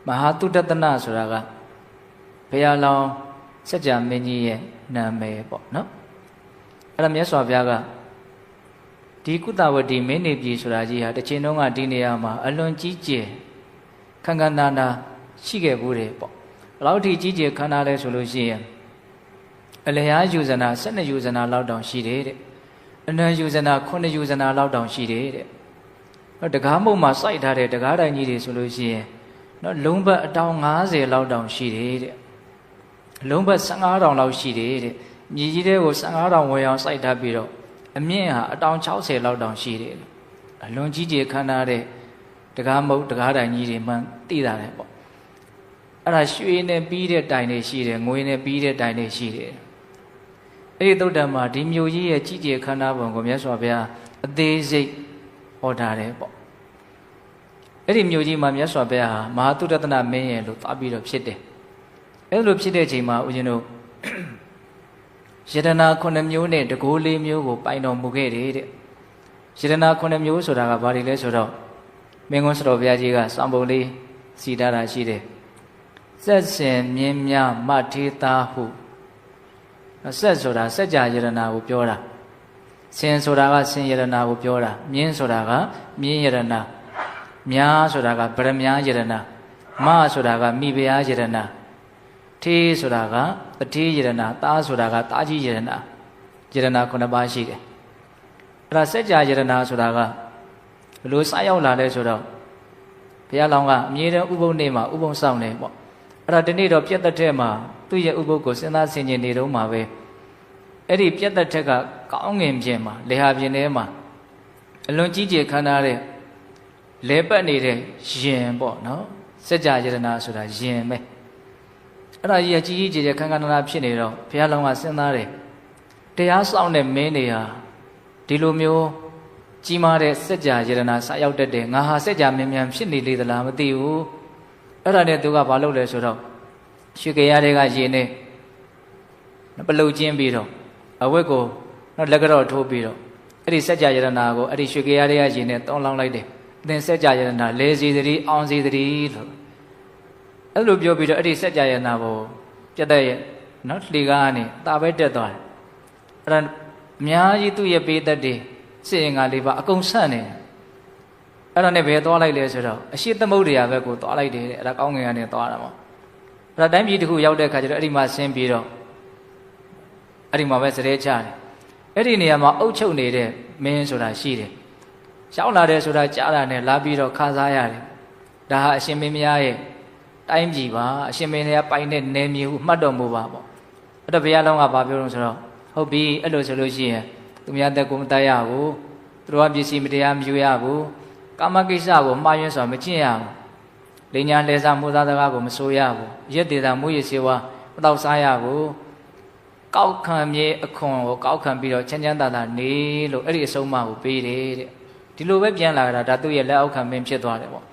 မဟာတုတ္တနာဆိုတာကဘုရားလောင်းစัจ जा မင်းကြီးရဲ့နာမည်ပေါ့နော်အဲ့ဒါမြတ်စွာဘုရားကဒီကုသဝတီမင်းနေပြည်ဆိုတာကြီးဟာတစ်ချိန်လုံးကဒီနေရာမှာအလွန်ကြီးကျယ်ခန်းခန်းနာနာရှိခဲ့ဘူးတယ်ပေါ့ဘယ်လောက်ထိကြီးကျယ်ခန်းနာလဲဆိုလို့ရှိရင်အလျားယူဇနာ12ယူဇနာလောက်တောင်ရှိတယ်တဲ့အနံယူဇနာ9ယူဇနာလောက်တောင်ရှိတယ်တဲ့တကားမုံမှာစိုက်ထားတဲ့တကားတိုင်းကြီးတွေဆိုလို့ရှိရင်နော်လုံးဘတ်အတောင်90လောက်တောင်ရှိတယ်တဲ့လုံးဘတ်15တောင်လောက်ရှိတယ်တဲ့မြေကြီးတွေကို15တောင်ဝယ်အောင်စိုက်ထားပြီးတော့အမြင့်ဟာအတောင်60လောက်တောင်ရှိတယ်အလွန်ကြီးကျယ်ခမ်းနားတဲ့တကားမုတ်တကားတိုင်ကြီးတွေမှသိတာတယ်ပေါ့အဲ့ဒါရွှေနဲ့ပြီးတဲ့တိုင်တွေရှိတယ်ငွေနဲ့ပြီးတဲ့တိုင်တွေရှိတယ်အဲ့ဒီသုတ္တံမှာဒီမြို့ကြီးရဲ့ကြီးကျယ်ခမ်းနားပုံကိုမြတ်စွာဘုရားအသေးစိတ်ဟောထားတယ်ပေါ့အဲ့ဒီမြို့ကြီးမှာမြတ်စွာဘုရားဟာမဟာတုတ္တနာမင်းရဲ့လို့သွားပြီးတော့ဖြစ်တယ်အဲ့လိုဖြစ်တဲ့အချိန်မှာဦးဇင်းတို့ယတနာ9မျိုးနဲ့တကိုး4မျိုးကိုပိုင်တော်မူခဲ့တယ်တဲ့ယတနာ9မျိုးဆိုတာကဘာတွေလဲဆိုတော့မင်းကွန်းစတော်ဘုရားကြီးကစောင့်ပုံလေးစီထားတာရှိတယ်ဆက်စင်မြင်းများမထေသားဟုဆက်ဆိုတာစัจ जा ယတနာကိုပြောတာစင်ဆိုတာကစင်ယတနာကိုပြောတာမြင်းဆိုတာကမြင်းယတနာများဆိုတာကဗရမ ्या ယတနာမဆိုတာကမိဖုရားယတနာထေးဆိုတာကတထေးယတနာသားဆိုတာကသားကြီးယတနာ9ပါးရှိတယ်အဲ့ဒါစัจ जा ယတနာဆိုတာကဘယ်လိုစရောက်လာလဲဆိုတော့ဘုရားလောင်းကအမြဲတမ်းဥပုသ်နေ့မှာဥပုသ်ဆောင်နေပေါ့အဲ့ဒါဒီနေ့တော့ပြတ်သက်တဲ့မှာသူ့ရဲ့ဥပုသ်ကိုစဉ်းစားဆင်ခြင်နေတော့မှာပဲအဲ့ဒီပြတ်သက်ထက်ကကောင်းငင်ပြင်မှာလေဟာပြင်ထဲမှာအလွန်ကြီးကျယ်ခမ်းနားတဲ့လဲပတ်နေတဲ့ရင်ပေါ့နော်စัจ जा ယတနာဆိုတာရင်ပဲအဲ့ဒါကြီးကြီးကျယ်ကျယ်ခမ်းခမ်းနားဖြစ်နေတော့ဘုရားလောင်းကစဉ်းစားတယ်တရားဆောင်တဲ့မင်းတွေဟာဒီလိုမျိုးကြီးမားတဲ့စัจ जा ယတနာစရောက်တတ်တယ်ငါဟာစัจ जा မြန်မြန်ဖြစ်နေလေသလားမသိဘူးအဲ့ဒါနဲ့သူကဘာလုပ်လဲဆိုတော့ရွှေကြရတွေကရေနဲ့ပလုတ်ကျင်းပြီးတော့အဝတ်ကိုလက်ကတော့ထိုးပြီးတော့အဲ့ဒီစัจ जा ယတနာကိုအဲ့ဒီရွှေကြရတွေကရေနဲ့တောင်းလောင်းလိုက်တယ်အသင်စัจ जा ယတနာလဲစီသတိအောင်စီသတိလို့အဲ့လိုပြောပြီးတော့အဲ့ဒီစัจ जा ယတနာကိုပြတ်တဲ့နော်လှေကားကနေတာပဲတက်သွားတယ်အဲ့ဒါအများကြီးသူ့ရဲ့ပေးသက်တွေစေရင်ကလေးပါအကုန်ဆန့်နေအဲ့ဒါနဲ့ဘယ်သွားလိုက်လဲဆိုတော့အရှိသမုဒ္ဒရာဘက်ကိုသွားလိုက်တယ်အဲ့ဒါကောင်းငင်ကနေသွားတာပေါ့အဲ့ဒါတိုင်းပြည်တစ်ခုရောက်တဲ့အခါကျတော့အဲ့ဒီမှာဆင်းပြီးတော့အဲ့ဒီမှာပဲစရဲချတယ်အဲ့ဒီနေရာမှာအုပ်ချုပ်နေတဲ့မင်းဆိုတာရှိတယ်ရောက်လာတယ်ဆိုတာကြားတာနဲ့လာပြီးတော့ခါစားရတယ်ဒါဟာအရှင်မင်းများရဲ့တိုင်းပြည်ပါအရှင်မင်းများပိုင်တဲ့နယ်မြေဟုမှတ်တော်မူပါပေါ့အဲ့တော့ဘုရားလောင်းကဘာပြောလို့ဆိုတော့ဟုတ်ပြီအဲ့လိုဆိုလို့ရှိရင်သူများတက်ကိုမတတ်ရဘူးသူတို့ကပစ္စည်းမတရားမယူရဘူးကာမကိစ္စကိုမှားယွင်းစွာမကျင့်ရဘူးလိညာလှည့်စားမှုသားစကားကိုမဆိုရဘူးရက်တေတာမူရစေဝါမတော့စားရဘူးကောက်ခံမြေအခွန်ကိုကောက်ခံပြီးတော့ချမ်းချမ်းသာသာနေလို့အဲ့ဒီအဆုံးအမကိုပေးတယ်တဲ့ဒီလိုပဲပြန်လာတာဒါသူ့ရဲ့လက်အောက်ခံမင်းဖြစ်သွားတယ်ပေါ့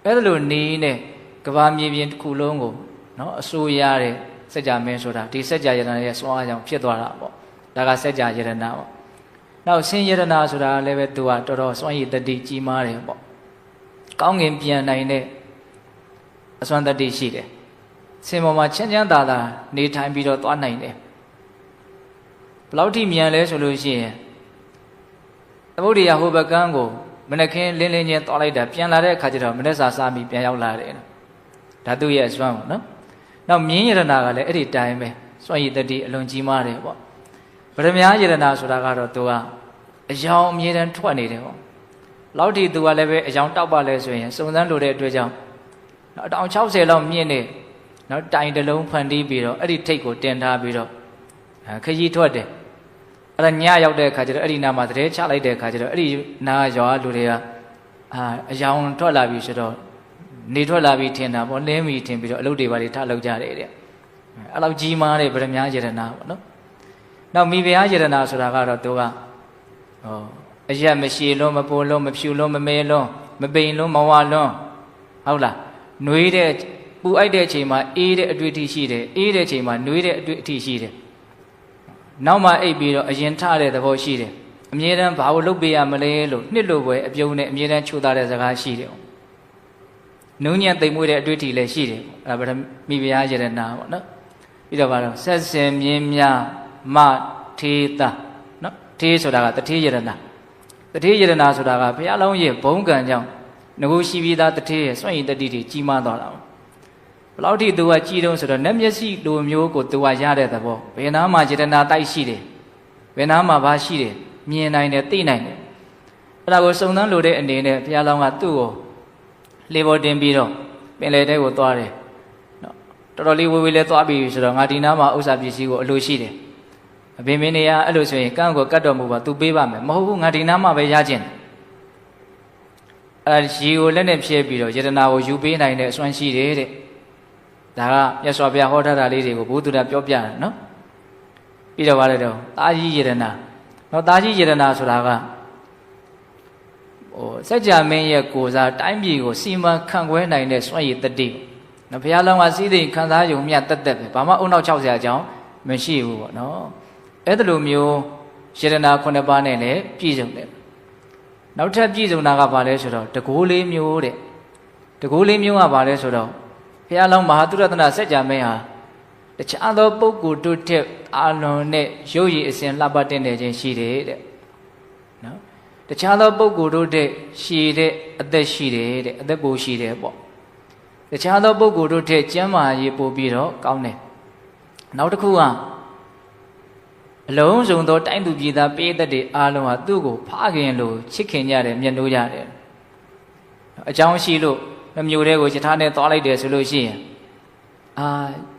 အဲ့ဒါလိုနေနဲ့ကဘာမြေပြင်တစ်ခုလုံးကိုနော်အစိုးရတဲ့စัจ जा မင်းဆိုတာဒီစัจ जा ယတနာရဲ့စွမ်းအားကြောင့်ဖြစ်သွားတာပေါ့ဒါကစัจ जा ယတနာပေါ့နောက်ဆင်းယတနာဆိုတာလည်းပဲသူကတော်တော်စွမ်းရည်တတိကြီးမားတယ်ပေါ့ကောင်းငင်ပြန်နိုင်တဲ့အစွမ်းတတိရှိတယ်ဆင်းပေါ်မှာချမ်းချမ်းသာသာနေထိုင်ပြီးတော့သွားနိုင်တယ်ဘယ်လောက်ထိမြန်လဲဆိုလို့ရှိရင်သမုဒ္ဒရာဟိုဘကန်းကိုမနက်ခင်းလင်းလင်းချင်းသွားလိုက်တာပြန်လာတဲ့အခါကျတော့မနေ့စာစားပြီးပြန်ရောက်လာတယ်ဒါသူ့ရဲ့အစွမ်းပေါ့နော်နောက်မြင်းယတနာကလည်းအဲ့ဒီတိုင်းပဲစွမ်းရည်တတိအလွန်ကြီးမားတယ်ပေါ့ဗရမ ्या ယတနာဆိုတာကတော့သူကအယောင်အမြဲတမ်းထွက်နေတယ်ပေါ့လောက်ထိသူကလည်းပဲအယောင်တောက်ပါလဲဆိုရင်စုံစမ်းလို့တဲ့အတွက်ကြောင့်အတောင်60လောက်မြင့်နေနော်တိုင်တလုံးဖန်တီးပြီးတော့အဲ့ဒီထိတ်ကိုတင်ထားပြီးတော့ခကြီးထွက်တယ်အဲ့ဒါညရောက်တဲ့အခါကျတော့အဲ့ဒီနာမှာသတဲချလိုက်တဲ့အခါကျတော့အဲ့ဒီနာရွာလူတွေကအယောင်ထွက်လာပြီဆိုတော့နေထွက်လာပြီထင်တာပေါ့လင်းပြီထင်ပြီးတော့အလုပ်တွေပါတွေထလုပ်ကြတယ်တဲ့အဲ့လောက်ကြီးမားတဲ့ဗရမ ्या ယတနာပေါ့နော်နောက်မိဖုရားယတနာဆိုတာကတော့သူကအရက်မရှိလုံးမပိုလုံးမဖြူလုံးမမဲလုံးမပိန်လုံးမဝလုံးဟုတ်လားနှွေးတဲ့ပူအိုက်တဲ့အချိန်မှာအေးတဲ့အတွေ့အထိရှိတယ်အေးတဲ့အချိန်မှာနှွေးတဲ့အတွေ့အထိရှိတယ်နောက်မှအိပ်ပြီးတော့အရင်ထတဲ့သဘောရှိတယ်အမြဲတမ်းဘာလို့လုပ်ပေးရမလဲလို့နှစ်လိုပဲအပြုံးနဲ့အမြဲတမ်းချိုးသားတဲ့စကားရှိတယ် နုံညံ့သိမ်မွေးတဲ့အတွေ့အထိလည်းရှိတယ်ပေါ့အဲဒါဗရမိဘုရားယရနာပေါ့နော်ပြီးတော့ဗါတော့ဆက်စင်မြင်းမြမထေတာနော်ထေဆိုတာကတထေယရနာတထေယရနာဆိုတာကဘုရားလုံးရဲ့ဘုံကံကြောင့်ငကိုရှိပြီးသားတထေရဲ့စွန့်ရည်တတိတွေကြီးမားသွားတာပေါ့ဘယ်လောက်ထိသူကကြီးတုံးဆိုတော့နတ်မျက်စိလိုမျိုးကိုသူကရတဲ့သဘောဘယ်နာမှာယရနာတိုက်ရှိတယ်ဘယ်နာမှာဘာရှိတယ်မြင်နိုင်တယ်သိနိုင်တယ်အဲ့ဒါကိုစုံစမ်းလို့တဲ့အနေနဲ့ဘုရားလောင်းကသူ့ကိုလေပေါ်တင်ပြီးတော့ပင်လယ်ထဲကိုသွားတယ်နော်တော်တော်လေးဝေးဝေးလဲသွားပြီဆိုတော့ငါဒီနားမှာဥစ္စာပစ္စည်းကိုအလိုရှိတယ်အဘိမင်းနေရအဲ့လိုဆိုရင်ကန့်ကိုကတ်တော်မူပါသူပေးပါမယ်မဟုတ်ဘူးငါဒီနားမှာပဲရခြင်းအဲရေကိုလက်နဲ့ဖြဲပြီးတော့ယတနာကိုယူပေးနိုင်တဲ့အစွမ်းရှိတယ်တဲ့ဒါကမြတ်စွာဘုရားဟောထားတာလေးတွေကိုဘုသူဒ္ဓပြောပြတယ်နော်ပြီးတော့ဗါလဲတော့တာကြီးယတနာနော်တာကြီးယတနာဆိုတာကစัจ जा မင်းရဲ့ကိုယ်စားတိုင်းပြည်ကိုစီမံခန့်ခွဲနိုင်တဲ့စွမ်းရည်တတိနော်ဘုရားလောင်းကစည်းစိမ်ခံစားယုံမြတ်တက်တက်ပဲဘာမှအုံနောက်60အကြောင်းမရှိဘူးပေါ့နော်အဲ့ဒါလိုမျိုးယတနာ9ပါးနဲ့လည်းပြည့်စုံတယ်နောက်ထပ်ပြည့်စုံတာကဘာလဲဆိုတော့တကိုးလေးမျိုးတဲ့တကိုးလေးမျိုးကဘာလဲဆိုတော့ဘုရားလောင်းမဟာသုရတနာစัจ जा မင်းဟာတခြားသောပုဂ္ဂိုလ်တို့ထက်အာလွန်နဲ့ရုပ်ရည်အစဉ်လှပတင်နေခြင်းရှိတယ်တဲ့နော်တခြားသောပုဂ္ဂိုလ်တို့တဲ့ရှည်တဲ့အသက်ရှိတယ်တဲ့အသက်ပိုရှိတယ်ပေါ့တခြားသောပုဂ္ဂိုလ်တို့တဲ့ကျမ်းမာရေးပို့ပြီးတော့ကောင်းတယ်နောက်တစ်ခုကအလုံးစုံသောတိုင်းသူပြည်သားပေးသက်တွေအားလုံးဟာသူ့ကိုဖခင်လို့ချစ်ခင်ကြတယ်မျက်နှိုးကြတယ်အကြောင်းရှိလို့မျိုးတွေကိုယထာနဲ့သွားလိုက်တယ်ဆိုလို့ရှိရင်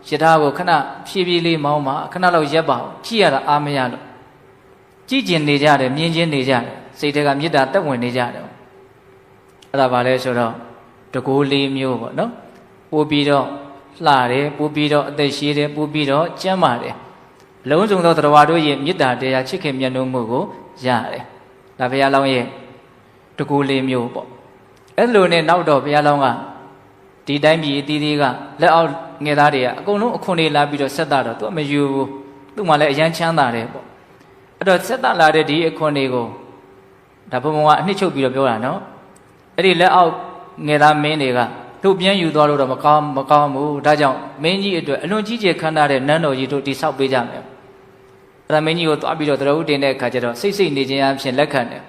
ယထာကိုခဏဖြည်းဖြည်းလေးမောင်းပါခဏလောက်ရက်ပါကြည့်ရတာအားမရလို့ကြည့်ကျင်နေကြတယ်မြင်ချင်းနေကြတယ်စိတ်ထဲကမေတ္တာတက်ဝင်နေကြတယ်အဲ့ဒါဘာလဲဆိုတော့တကိုးလေးမျိုးပေါ့နော်ပို့ပြီးတော့လှတယ်ပို့ပြီးတော့အသက်ရှည်တယ်ပို့ပြီးတော့ကျန်းမာတယ်အလုံးစုံသောတရားတို့ရဲ့မေတ္တာတရားချစ်ခင်မြတ်နိုးမှုကိုရတယ်ဒါဘုရားလောင်းရဲ့တကိုးလေးမျိုးပေါ့အဲ့လိုနဲ့နောက်တော့ဘုရားလောင်းကဒီတိုင်းပြည်အသီးသီးကလက်အောက်ငယ်သားတွေကအကုန်လုံးအခွန်တွေလာပြီးတော့ဆက်တာတော့သူမယူဘူးသူ့မှာလည်းအရန်ချမ်းသာတယ်ပေါ့အဲ့တော့ဆက်တာလာတဲ့ဒီအခွန်တွေကိုဒါဘုံဘုံကအနှစ်ချုပ်ပြီးတော့ပြောတာနော်အဲ့ဒီလက်အောက်ငယ်သားမင်းတွေကတို့ပြန်ယူသွားလို့တော့မကောင်းဘူးဒါကြောင့်မင်းကြီးအတွက်အလွန်ကြီးကျယ်ခမ်းနားတဲ့နန်းတော်ကြီးတို့တိဆောက်ပေးကြမယ်အဲ့ဒါမင်းကြီးကိုသွားပြီးတော့တရဝုတင်တဲ့အခါကျတော့စိတ်နေခြင်းအဖြစ်လက်ခံတယ်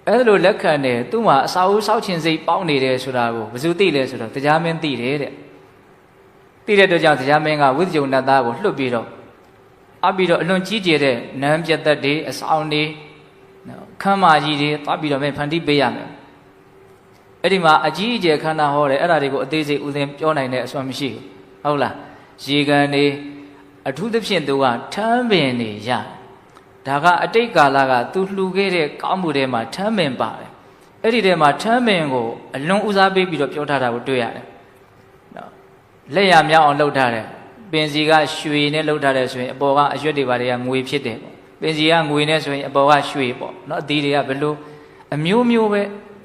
အဲ့လိုလက်ခံတယ်သူ့မှာအစာအုပ်စောက်ခြင်းစိတ်ပေါင်းနေတယ်ဆိုတာကိုဘယ်သူသိလဲဆိုတော့တရားမင်းသိတယ်တဲ့သိတဲ့အတွက်ကြောင့်တရားမင်းကဝိသယုဏသားကိုလွှတ်ပြီးတော့အလွန်ကြီးကျယ်တဲ့နန်းပြတ်သက်တွေအဆောင်တွေခမ်းမကြီးတွေသွားပြီးတော့မင်းဖန်တီးပေးရမယ်အဲ့ဒီမှာအကြီးအကျယ်ခန္ဓာဟောတယ်အဲ့ဒါတွေကိုအသေးစိတ်ဥစဉ်ပြောနိုင်တဲ့အစွမ်းမရှိဘူးဟုတ်လားရေကန်တွေအထူးသဖြင့်သူကထမ်းပင်နေရဒါကအတိတ်ကာလကသူလှူခဲ့တဲ့ကောင်းမှုတွေမှာထမ်းပင်ပါတယ်အဲ့ဒီထဲမှာထမ်းပင်ကိုအလွန်ဦးစားပေးပြီးတော့ပြောထားတာကိုတွေ့ရတယ်နော်လက်ရမြောက်အောင်လုပ်ထားတယ်ပင်စီကရွှေနဲ့လုပ်ထားတယ်ဆိုရင်အပေါ်ကအရွက်တွေပါတွေကငွေဖြစ်တယ်ပေါ့ပင်စီကငွေနဲ့ဆိုရင်အပေါ်ကရွှေပေါ့နော်အသီးတွေကဘယ်လိုအမျိုးမျိုးပဲ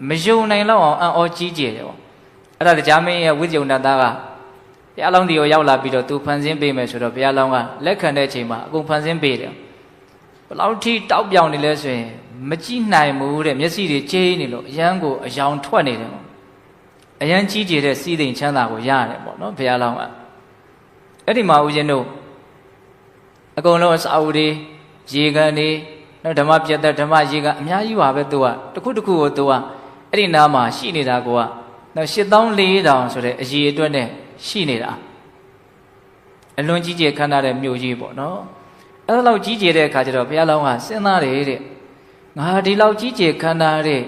မယုံနိုင်တော့အောင်အံ့ဩကြီးကျယ်တယ်ပေါ့အဲ့ဒါတရားမင်းရဲ့ဝိဇ္ဇုဏသားကဘုရားလောင်းဒီကိုရောက်လာပြီးတော့သူဖန်ဆင်းပေးမယ်ဆိုတော့ဘုရားလောင်းကလက်ခံတဲ့အချိန်မှာအကုန်ဖန်ဆင်းပေးတယ်ဘယ်လောက်ထိတောက်ပြောင်နေလဲဆိုရင်မကြည့်နိုင်ဘူးတဲ့မျက်စိတွေကျိနေလို့အရန်ကိုအယောင်ထွက်နေတယ်ပေါ့အရန်ကြီးကျယ်တဲ့စီးသိမ်ချမ်းသာကိုရတယ်ပေါ့နော်ဘုရားလောင်းကအဲ့ဒီမှာဦးဇင်းတို့အကုန်လုံးအစာအုပ်တွေရေကန်တွေနော်ဓမ္မပြတ်တဲ့ဓမ္မရေကန်အများကြီးပါပဲသူကတစ်ခုတစ်ခုကိုသူကအဲ့ဒီနားမှာရှိနေတာကနော်84,000ဆိုတဲ့အရေအတွက်နဲ့ရှိနေတာအလွန်ကြီးကျယ်ခမ်းနားတဲ့မြို့ကြီးပေါ့နော်အဲ့လောက်ကြီးကျယ်တဲ့အခါကျတော့ဘုရားလောင်းကစဉ်းစားတယ်တဲ့ငါဒီလောက်ကြီးကျယ်ခမ်းနားတဲ့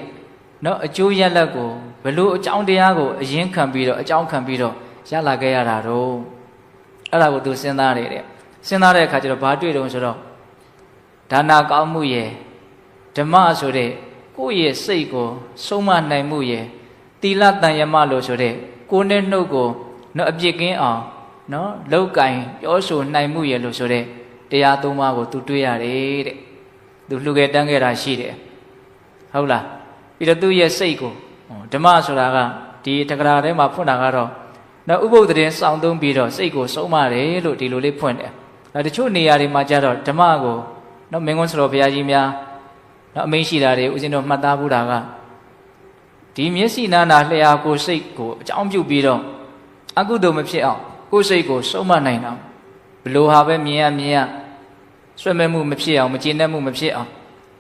နော်အကျိုးရလဒ်ကိုဘလို့အကြောင်းတရားကိုအရင်ခံပြီးတော့အကြောင်းခံပြီးတော့ရလာခဲ့ရတာတော့အဲ့ဒါကိုသူစဉ်းစားတယ်တဲ့စဉ်းစားတဲ့အခါကျတော့ဘာတွေ့တုံးဆိုတော့ဒါနာကောင်းမှုရဲ့ဓမ္မဆိုတဲ့ကိုယ့်ရဲ့စိတ်ကိုဆုံးမနိုင်မှုရဲ့သီလတန်ယမလို့ဆိုတဲ့ကိုယ်နဲ့နှုတ်ကိုနော်အပြစ်ကင်းအောင်နော်လောက်ကင်ပြောဆိုနိုင်မှုရဲ့လို့ဆိုတဲ့တရားသုံးပါးကိုသူတွေ့ရတယ်တဲ့သူလှူခဲ့တန်းခဲ့တာရှိတယ်ဟုတ်လားပြီးတော့သူ့ရဲ့စိတ်ကိုဓမ္မဆိုတာကဒီတက္ကရာထဲမှာဖွင့်တာကတော့နော်ဥပုသ်သတင်းစောင့်သုံးပြီးတော့စိတ်ကိုဆုံးမတယ်လို့ဒီလိုလေးဖွင့်တယ်ဒါတချို့နေရာတွေမှာကျတော့ဓမ္မကိုနော်မင်းကွန်းစတော်ဘုရားကြီးများနော်အမိန့်ရှိတာတွေဦးဇင်းတို့မှတ်သားဘူးတာကဒီ ဒီမျက်စိနာနာလျှာကိုစိတ်ကိုအကြောင်းပြုပြီးတော့အကုသိုလ်မဖြစ်အောင်ကိုယ်စိတ်ကိုစုံမနိုင်အောင်ဘလို့ဟာပဲမြင်ရဆွဲမဲ့မှုမဖြစ်အောင်မကျေနပ်မှုမဖြစ်အောင်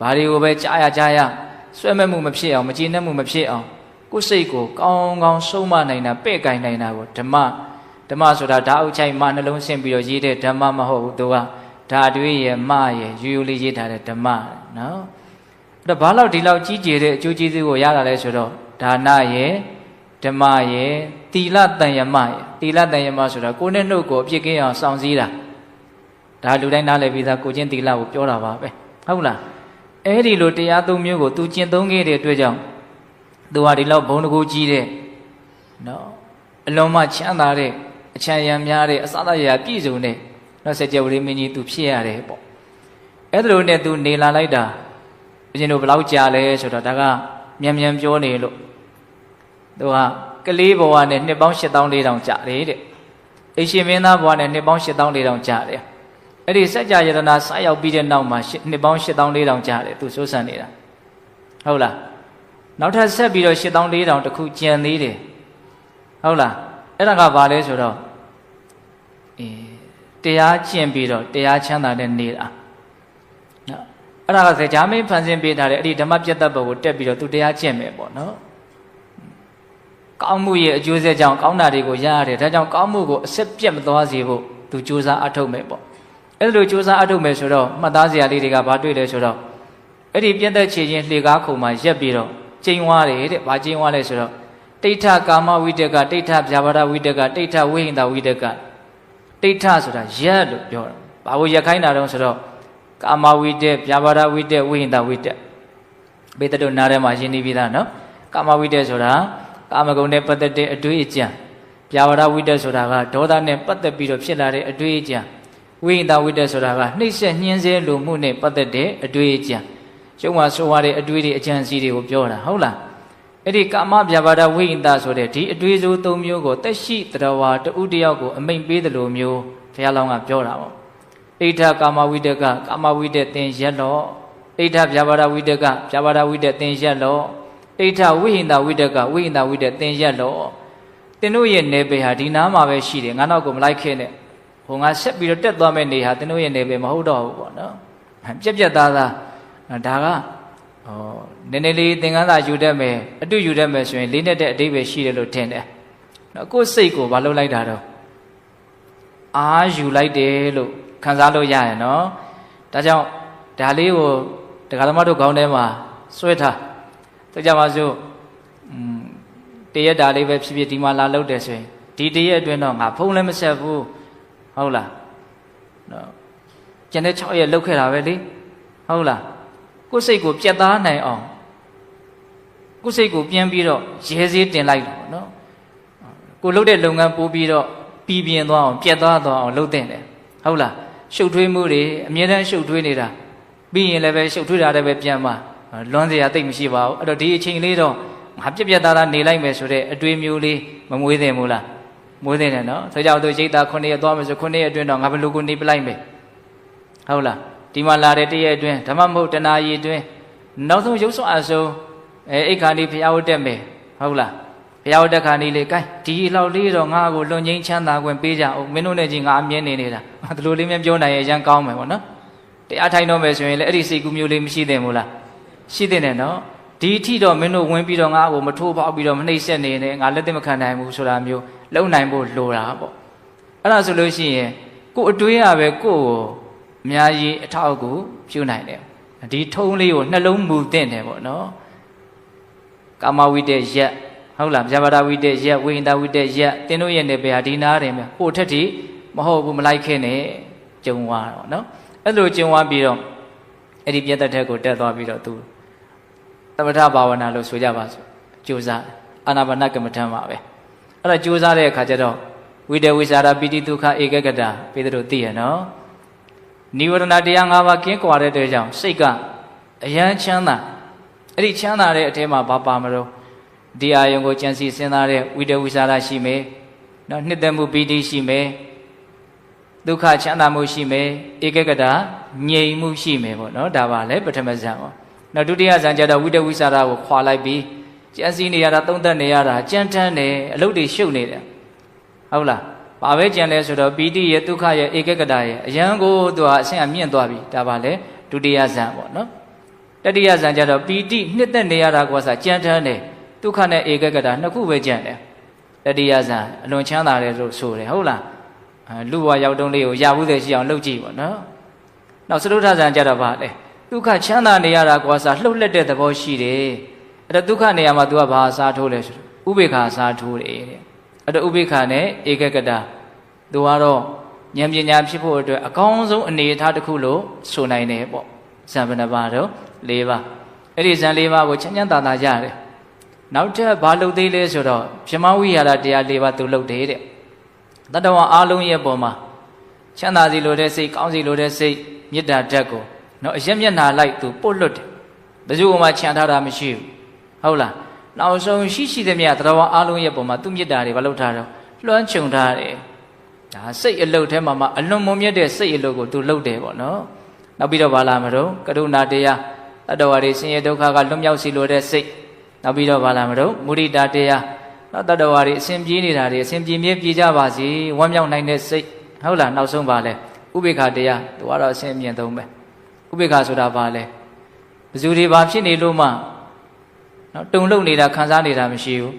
ဘာတွေကိုပဲကြားရဆွဲမဲ့မှုမဖြစ်အောင်မကျေနပ်မှုမဖြစ်အောင်ကိုယ်စိတ်ကိုကောင်းစုံမနိုင်တာပဲ့ကင်နိုင်တာကိုဓမ္မဆိုတာဓာတ်အုပ်ချိုက်မှနှလုံးဆင့်ပြီးတော့ရေးတဲ့ဓမ္မမဟုတ်ဘူးသူကဓာတ်တွေးရမရယူယူလေးရေးထားတဲ့ဓမ္မနော်အဲ့တော့ဘာလို့ဒီလောက်ကြီးကျယ်တဲ့အကျိုးကျေးဇူးကိုရတာလဲဆိုတော့ဒါနရဲ့ဓမ္မရဲ့သီလတန်ယမရဲ့သီလတန်ယမဆိုတာကိုယ်နဲ့နှုတ်ကိုအပြစ်ကင်းအောင်စောင့်စည်းတာဒါလူတိုင်းနားလည်ပြီးသားကိုချင်းသီလကိုပြောတာပါပဲဟုတ်လားအဲ့ဒီလိုတရားသုံးမျိုးကိုသူကျင့်သုံးခဲ့တဲ့အတွက်ကြောင့်သူဟာဒီလောက်ဘုံတကူကြီးတဲ့နော်အလုံးမချမ်းသာတဲ့အချမ်းရံများတဲ့အစသရာပြည့်စုံတဲ့နော်စကြဝဠာမင်းကြီးသူဖြစ်ရတယ်ပေါ့အဲ့ဒါလိုနဲ့သူနေလာလိုက်တာဘုရင်တို့ဘယ်လောက်ကြာလဲဆိုတော့ဒါကမြန်ပြောနေလို့သူကကလေးဘဝနဲ့နှစ်ပေါင်း8400ကြာတယ်တဲ့အိရှင်မင်းသားဘဝနဲ့နှစ်ပေါင်း8400ကြာတယ်အဲ့ဒီစัจ जा ယတနာစရောက်ပြီးတဲ့နောက်မှာနှစ်ပေါင်း8400ကြာတယ်သူစိုးစံနေတာဟုတ်လားနောက်ထပ်ဆက်ပြီးတော့8400တခုကျန်သေးတယ်ဟုတ်လားအဲ့ဒါကဘာလဲဆိုတော့တရားကျင့်ပြီးတော့တရားချမ်းသာနဲ့နေတာနော်အဲ့ဒါကစကြာမင်းဖန်ဆင်းပေးထားတဲ့အဲ့ဒီဓမ္မပြတ်သက်ဘုတ်ကိုတက်ပြီးတော့သူတရားကျင့်မယ်ပေါ့နော်ကောင်းမှုရဲ့အကျိုးဆက်ကြောင့်ကောင်းတာတွေကိုရရတယ်ဒါကြောင့်ကောင်းမှုကိုအဆက်ပြတ်မသွားစေဖို့သူကြိုးစားအထောက်မယ်ပေါ့အဲ့လိုကြိုးစားအထုတ်မယ်ဆိုတော့မှတ်သားစရာလေးတွေကဘာတွေ့လဲဆိုတော့အဲ့ဒီပြတ်သက်ချေခြင်းလှေကားခုံမှာရက်ပြီးတော့ကျိန်ဝါတယ်တဲ့ဘာကျိန်ဝါလဲဆိုတော့တိဋ္ဌကာမဝိတကတိဋ္ဌဗျာပါဒဝိတကတိဋ္ဌဝိဟိန္ဒဝိတကတိဋ္ဌဆိုတာရက်လို့ပြောတာဘာလို့ရက်ခိုင်းတာတော့ဆိုတော့ကာမဝိတက်ဗျာပါဒဝိတက်ဝိဟိန္ဒဝိတက်ဘေးတို့နားထဲမှာရှင်းနေပြီသားနော်ကာမဝိတက်ဆိုတာကာမဂုဏ်နဲ့ပတ်သက်တဲ့အတွေ့အကြံဗျာပါဒဝိတက်ဆိုတာကဒေါသနဲ့ပတ်သက်ပြီးတော့ဖြစ်လာတဲ့အတွေ့အကြံဝိဟိန္ဒဝိတက်ဆိုတာကနှိမ့်ဆက်ညှင်းဆဲလိုမှုနဲ့ပတ်သက်တဲ့အတွေ့အကြံကျုံမှာဆိုရတဲ့အတွေ့အကြံစီတွေကိုပြောတာဟုတ်လားအဲ့ဒီကာမဗျာပါဒဝိဟိန္ဒဆိုတဲ့ဒီအတွေ့အကြုံ၃မျိုးကိုတက်ရှိတရဝါတူတယောက်ကိုအမိန့်ပေးတယ်လို့မျိုးဘုရားလောင်းကပြောတာပေါ့ဣဋ္ဌကာမဝိတကကာမဝိတက်သင်ရက်လော့ဣဋ္ဌဗျာပါဒဝိတကဗျာပါဒဝိတက်သင်ရက်လော့ဣဋ္ဌဝိဟိန္ဒဝိတကဝိဟိန္ဒဝိတက်သင်ရက်လော့သင်တို့ရဲ့နေပေဟာဒီနားမှာပဲရှိတယ်ငါနောက်ကိုမလိုက်ခဲ့နဲ့ဟိုငါဆက်ပြီးတော့တက်သွားမယ့်နေဟာသင်တို့ရဲ့နေပေမဟုတ်တော့ဘူးပေါ့နော်ပြက်သားဒါကနည်းနည်းလေးသင်္ကန်းသာယူတတ်မယ်အတူယူတတ်မယ်ဆိုရင်လေးနဲ့တဲ့အဓိပ္ပာယ်ရှိတယ်လို့ထင်တယ်နော်ကိုယ်စိတ်ကိုမလုပ်လိုက်တာတော့အာယူလိုက်တယ်လို့ခံစားလို့ရရင်နော်ဒါကြောင့်ဒါလေးကိုတရားသမားတို့ခေါင်းထဲမှာစွဲထားသိကြပါစို့တရက်တာလေးပဲဖြစ်ဖြစ်ဒီမှာလာလုပ်တယ်ဆိုရင်ဒီတရက်အတွင်းတော့ငါဖုံးလည်းမဆက်ဘူးဟုတ်လားနော်ကျန်တဲ့6ရက်လောက်ခဲ့တာပဲလေဟုတ်လားကိုယ်စိတ်ကိုပြတ်သားနိုင်အောင်ကိုယ်စိတ်ကိုပြန်ပြီးတော့ရဲစည်းတင်လိုက်တော့နော်ကိုလုပ်တဲ့လုပ်ငန်းပို့ပြီးတော့ပြီးပြင်းသွားအောင်ပြတ်သားသွားအောင်လုပ်တဲ့တယ်ဟုတ်လားရှုပ်ထွေးမှုတွေအမြဲတမ်းရှုပ်ထွေးနေတာပြီးရင်လည်းပဲရှုပ်ထွေးတာလည်းပဲပြန်มาလွန်စရာသိမရှိပါဘူးအဲ့တော့ဒီအချိန်လေးတော့ငါပြက်သားနေလိုက်မယ်ဆိုတဲ့အတွေးမျိုးလေးမမွေးသင့်ဘူးလားမွေးသင့်တယ်နော်ဆိုကြတော့ရိတ်သား9ရက်သွားမယ်ဆို9ရက်အတွင်းတော့ငါဘယ်လိုကိုနေပလိုက်မယ်ဟုတ်လားဒီမှာလာတဲ့တရက်အတွင်းဓမ္မမဟုတ်တနာရီအတွင်းနောက်ဆုံးရုပ်စွအဆုံးအိတ်ခါနေဘုရားဝတ်တက်မယ်ဟုတ်လားဘုရားဝတ်တက်ခါနေလေကိုင်းဒီလောက်လေးတော့ငါ့ကိုလွန်ငင်းချမ်းသာခွင့်ပေးကြအောင်မင်းတို့နဲ့ကြီးငါအမြဲနေနေတာဒီလိုလေးများပြောနိုင်ရင်ရန်ကောင်းမယ်ပေါ့နော်တရားထိုင်တော့မယ်ဆိုရင်လည်းအဲ့ဒီစိတ်ကူးမျိုးလေးမရှိသင့်ဘူးလားရှိသင့်တယ်နော်ဒီအထိတော့မင်းတို့ဝင်ပြီးတော့ငါ့ကိုမထိုးပေါက်ပြီးတော့မနှိမ့်ဆက်နေနဲ့ငါလက်သင့်မခံနိုင်ဘူးဆိုတာမျိုးလုံနိုင်ဖို့လိုတာပေါ့အဲ့ဒါဆိုလို့ရှိရင်ကိုအတွေးရပဲကိုကိုအများကြီးအထောက်အကူပြုနိုင်တယ်ဒီထုံးလေးကိုနှလုံးမူသင့်တယ်ပေါ့နော်ကာမဝိတ္တရက်ဟုတ်လားဗျာပါဒဝိတ္တရက်ဝိဟိန္ဒဝိတ္တရက်တင်းတို့ရဲ့နေပဲဟာဒီနာတယ်မြဟိုထက်ထိမဟုတ်ဘူးမလိုက်ခဲနဲ့ကြုံသွားတော့နော်အဲ့လိုကြုံသွားပြီးတော့အဲ့ဒီပြတ်သက်တဲ့ကိုတက်သွားပြီးတော့သူသမထဘာဝနာလို့ဆိုကြပါစို့ကြိုးစားအာနာပါနကမ္မထံပါပဲအဲ့ဒါကြိုးစားတဲ့အခါကျတော့ဝိတ္တဝိစာရပိတိဒုက္ခဧကဂတပေတို့သိရနော်နိဝရဏတရား၅ပါးကင်းကွာတဲ့အတွက်ကြောင့်စိတ်ကအယံချမ်းသာအဲ့ဒီချမ်းသာတဲ့အထဲမှာဘာပါမလို့ဒီအာယုံကိုကြံစီစဉ်းစားတဲ့ဝိတ္တဝိစာရရှိမယ်နော်နှစ်သက်မှုပိတိရှိမယ်ဒုက္ခချမ်းသာမှုရှိမယ်ဧကဂတငြိမ်မှုရှိမယ်ပေါ့နော်ဒါပါလေပထမဇန်ပေါ့နောက်ဒုတိယဇန်ကျတော့ဝိတ္တဝိစာရကိုခွာလိုက်ပြီး ကျန်စီနေရတာသုံးသက်နေရတာကြမ်းတမ်းတယ်အလုပ်တွေရှုပ်နေတယ်ဟုတ်လားဘာပဲကြံလဲဆိုတော့ပီတိရဲ့ဒုက္ခရဲ့ဧကဂတရဲ့အယံကိုသူကအဆင့်အမြင့်သွားပြီဒါပါလေဒုတိယဇန်ပေါ့နော်တတိယဇန်ကျတော့ပီတိနှစ်သက်နေရတာကောစားကြမ်းတမ်းတယ်ဒုက္ခနဲ့ဧကဂတနှစ်ခုပဲကြံတယ်တတိယဇန်အလွန်ချမ်းသာတယ်လို့ဆိုတယ်ဟုတ်လားလူဘဝရောက်တုန်းလေးကိုရဘူးတဲ့ရှိအောင်လုပ်ကြည့်ပေါ့နော်နောက်စတုထဇန်ကျတော့ဗာလေဒုက္ခချမ်းသာနေရတာကောစားလှုပ်လက်တဲ့သဘောရှိတယ်အဲ့တော့ဒုက္ခနေရာမှာ तू ကဘာအစားထိုးလဲဆိုတော့ဥပေက္ခအစားထိုးတယ်တဲ့အဲ့တော့ဥပေက္ခနဲ့ဧကဂတသူကတော့ဉာဏ်ပညာဖြစ်ဖို့အတွက်အကောင်းဆုံးအနေအထားတစ်ခုလို့ဆိုနိုင်တယ်ပေါ့ဇံဘယ်နှပါတော့၄ပါးအဲ့ဒီဇံ၄ပါးကိုချမ်းချမ်းသာသာရတယ်နောက်ထပ်ဘာလုပ်သေးလဲဆိုတော့ဗြဟ္မဝိဟာရတရား၄ပါးသူလုပ်တယ်တဲ့တတ္တဝါအားလုံးရဲ့ပုံမှာချမ်းသာစီလိုတဲ့စိတ်ကောင်းစီလိုတဲ့စိတ်မေတ္တာဓာတ်ကိုနော်အရက်မျက်နှာလိုက်သူပို့လွတ်တယ်ဘယ်သူမှချမ်းထားတာမရှိဘူးဟုတ်လားနောက်ဆုံးရှိသမျှတတ္တဝါအားလုံးရဲ့ပုံမှာသူမေတ္တာတွေဘာလုပ်ထားတော့လွှမ်းခြုံထားတယ်ဒါစိတ်အလုတ်ထဲမှာအလွန်မွန်မြတ်တဲ့စိတ်အလုတ်ကိုသူလုပ်တယ်ပေါ့နော်နောက်ပြီးတော့ဘာလာမလို့ကရုဏာတရားတတ္တဝါတွေဆင်းရဲဒုက္ခကလွတ်မြောက်စီလိုတဲ့စိတ်နောက်ပြီးတော့ဘာလာမလို့မုဒိတာတရားနောက်တတ္တဝါတွေအစဉ်ပြေးနေတာတွေအစဉ်ပြေးမြဲပြေးကြပါစေဝမ်းမြောက်နိုင်တဲ့စိတ်ဟုတ်လားနောက်ဆုံးပါလဲဥပေက္ခတရားသူကတော့အစဉ်အမြင့်သုံးပဲဥပေက္ခဆိုတာဘာလဲဘယ်သူတွေဘာဖြစ်နေလို့မှနော်တုံလုံနေတာခံစားနေတာမရှိဘူး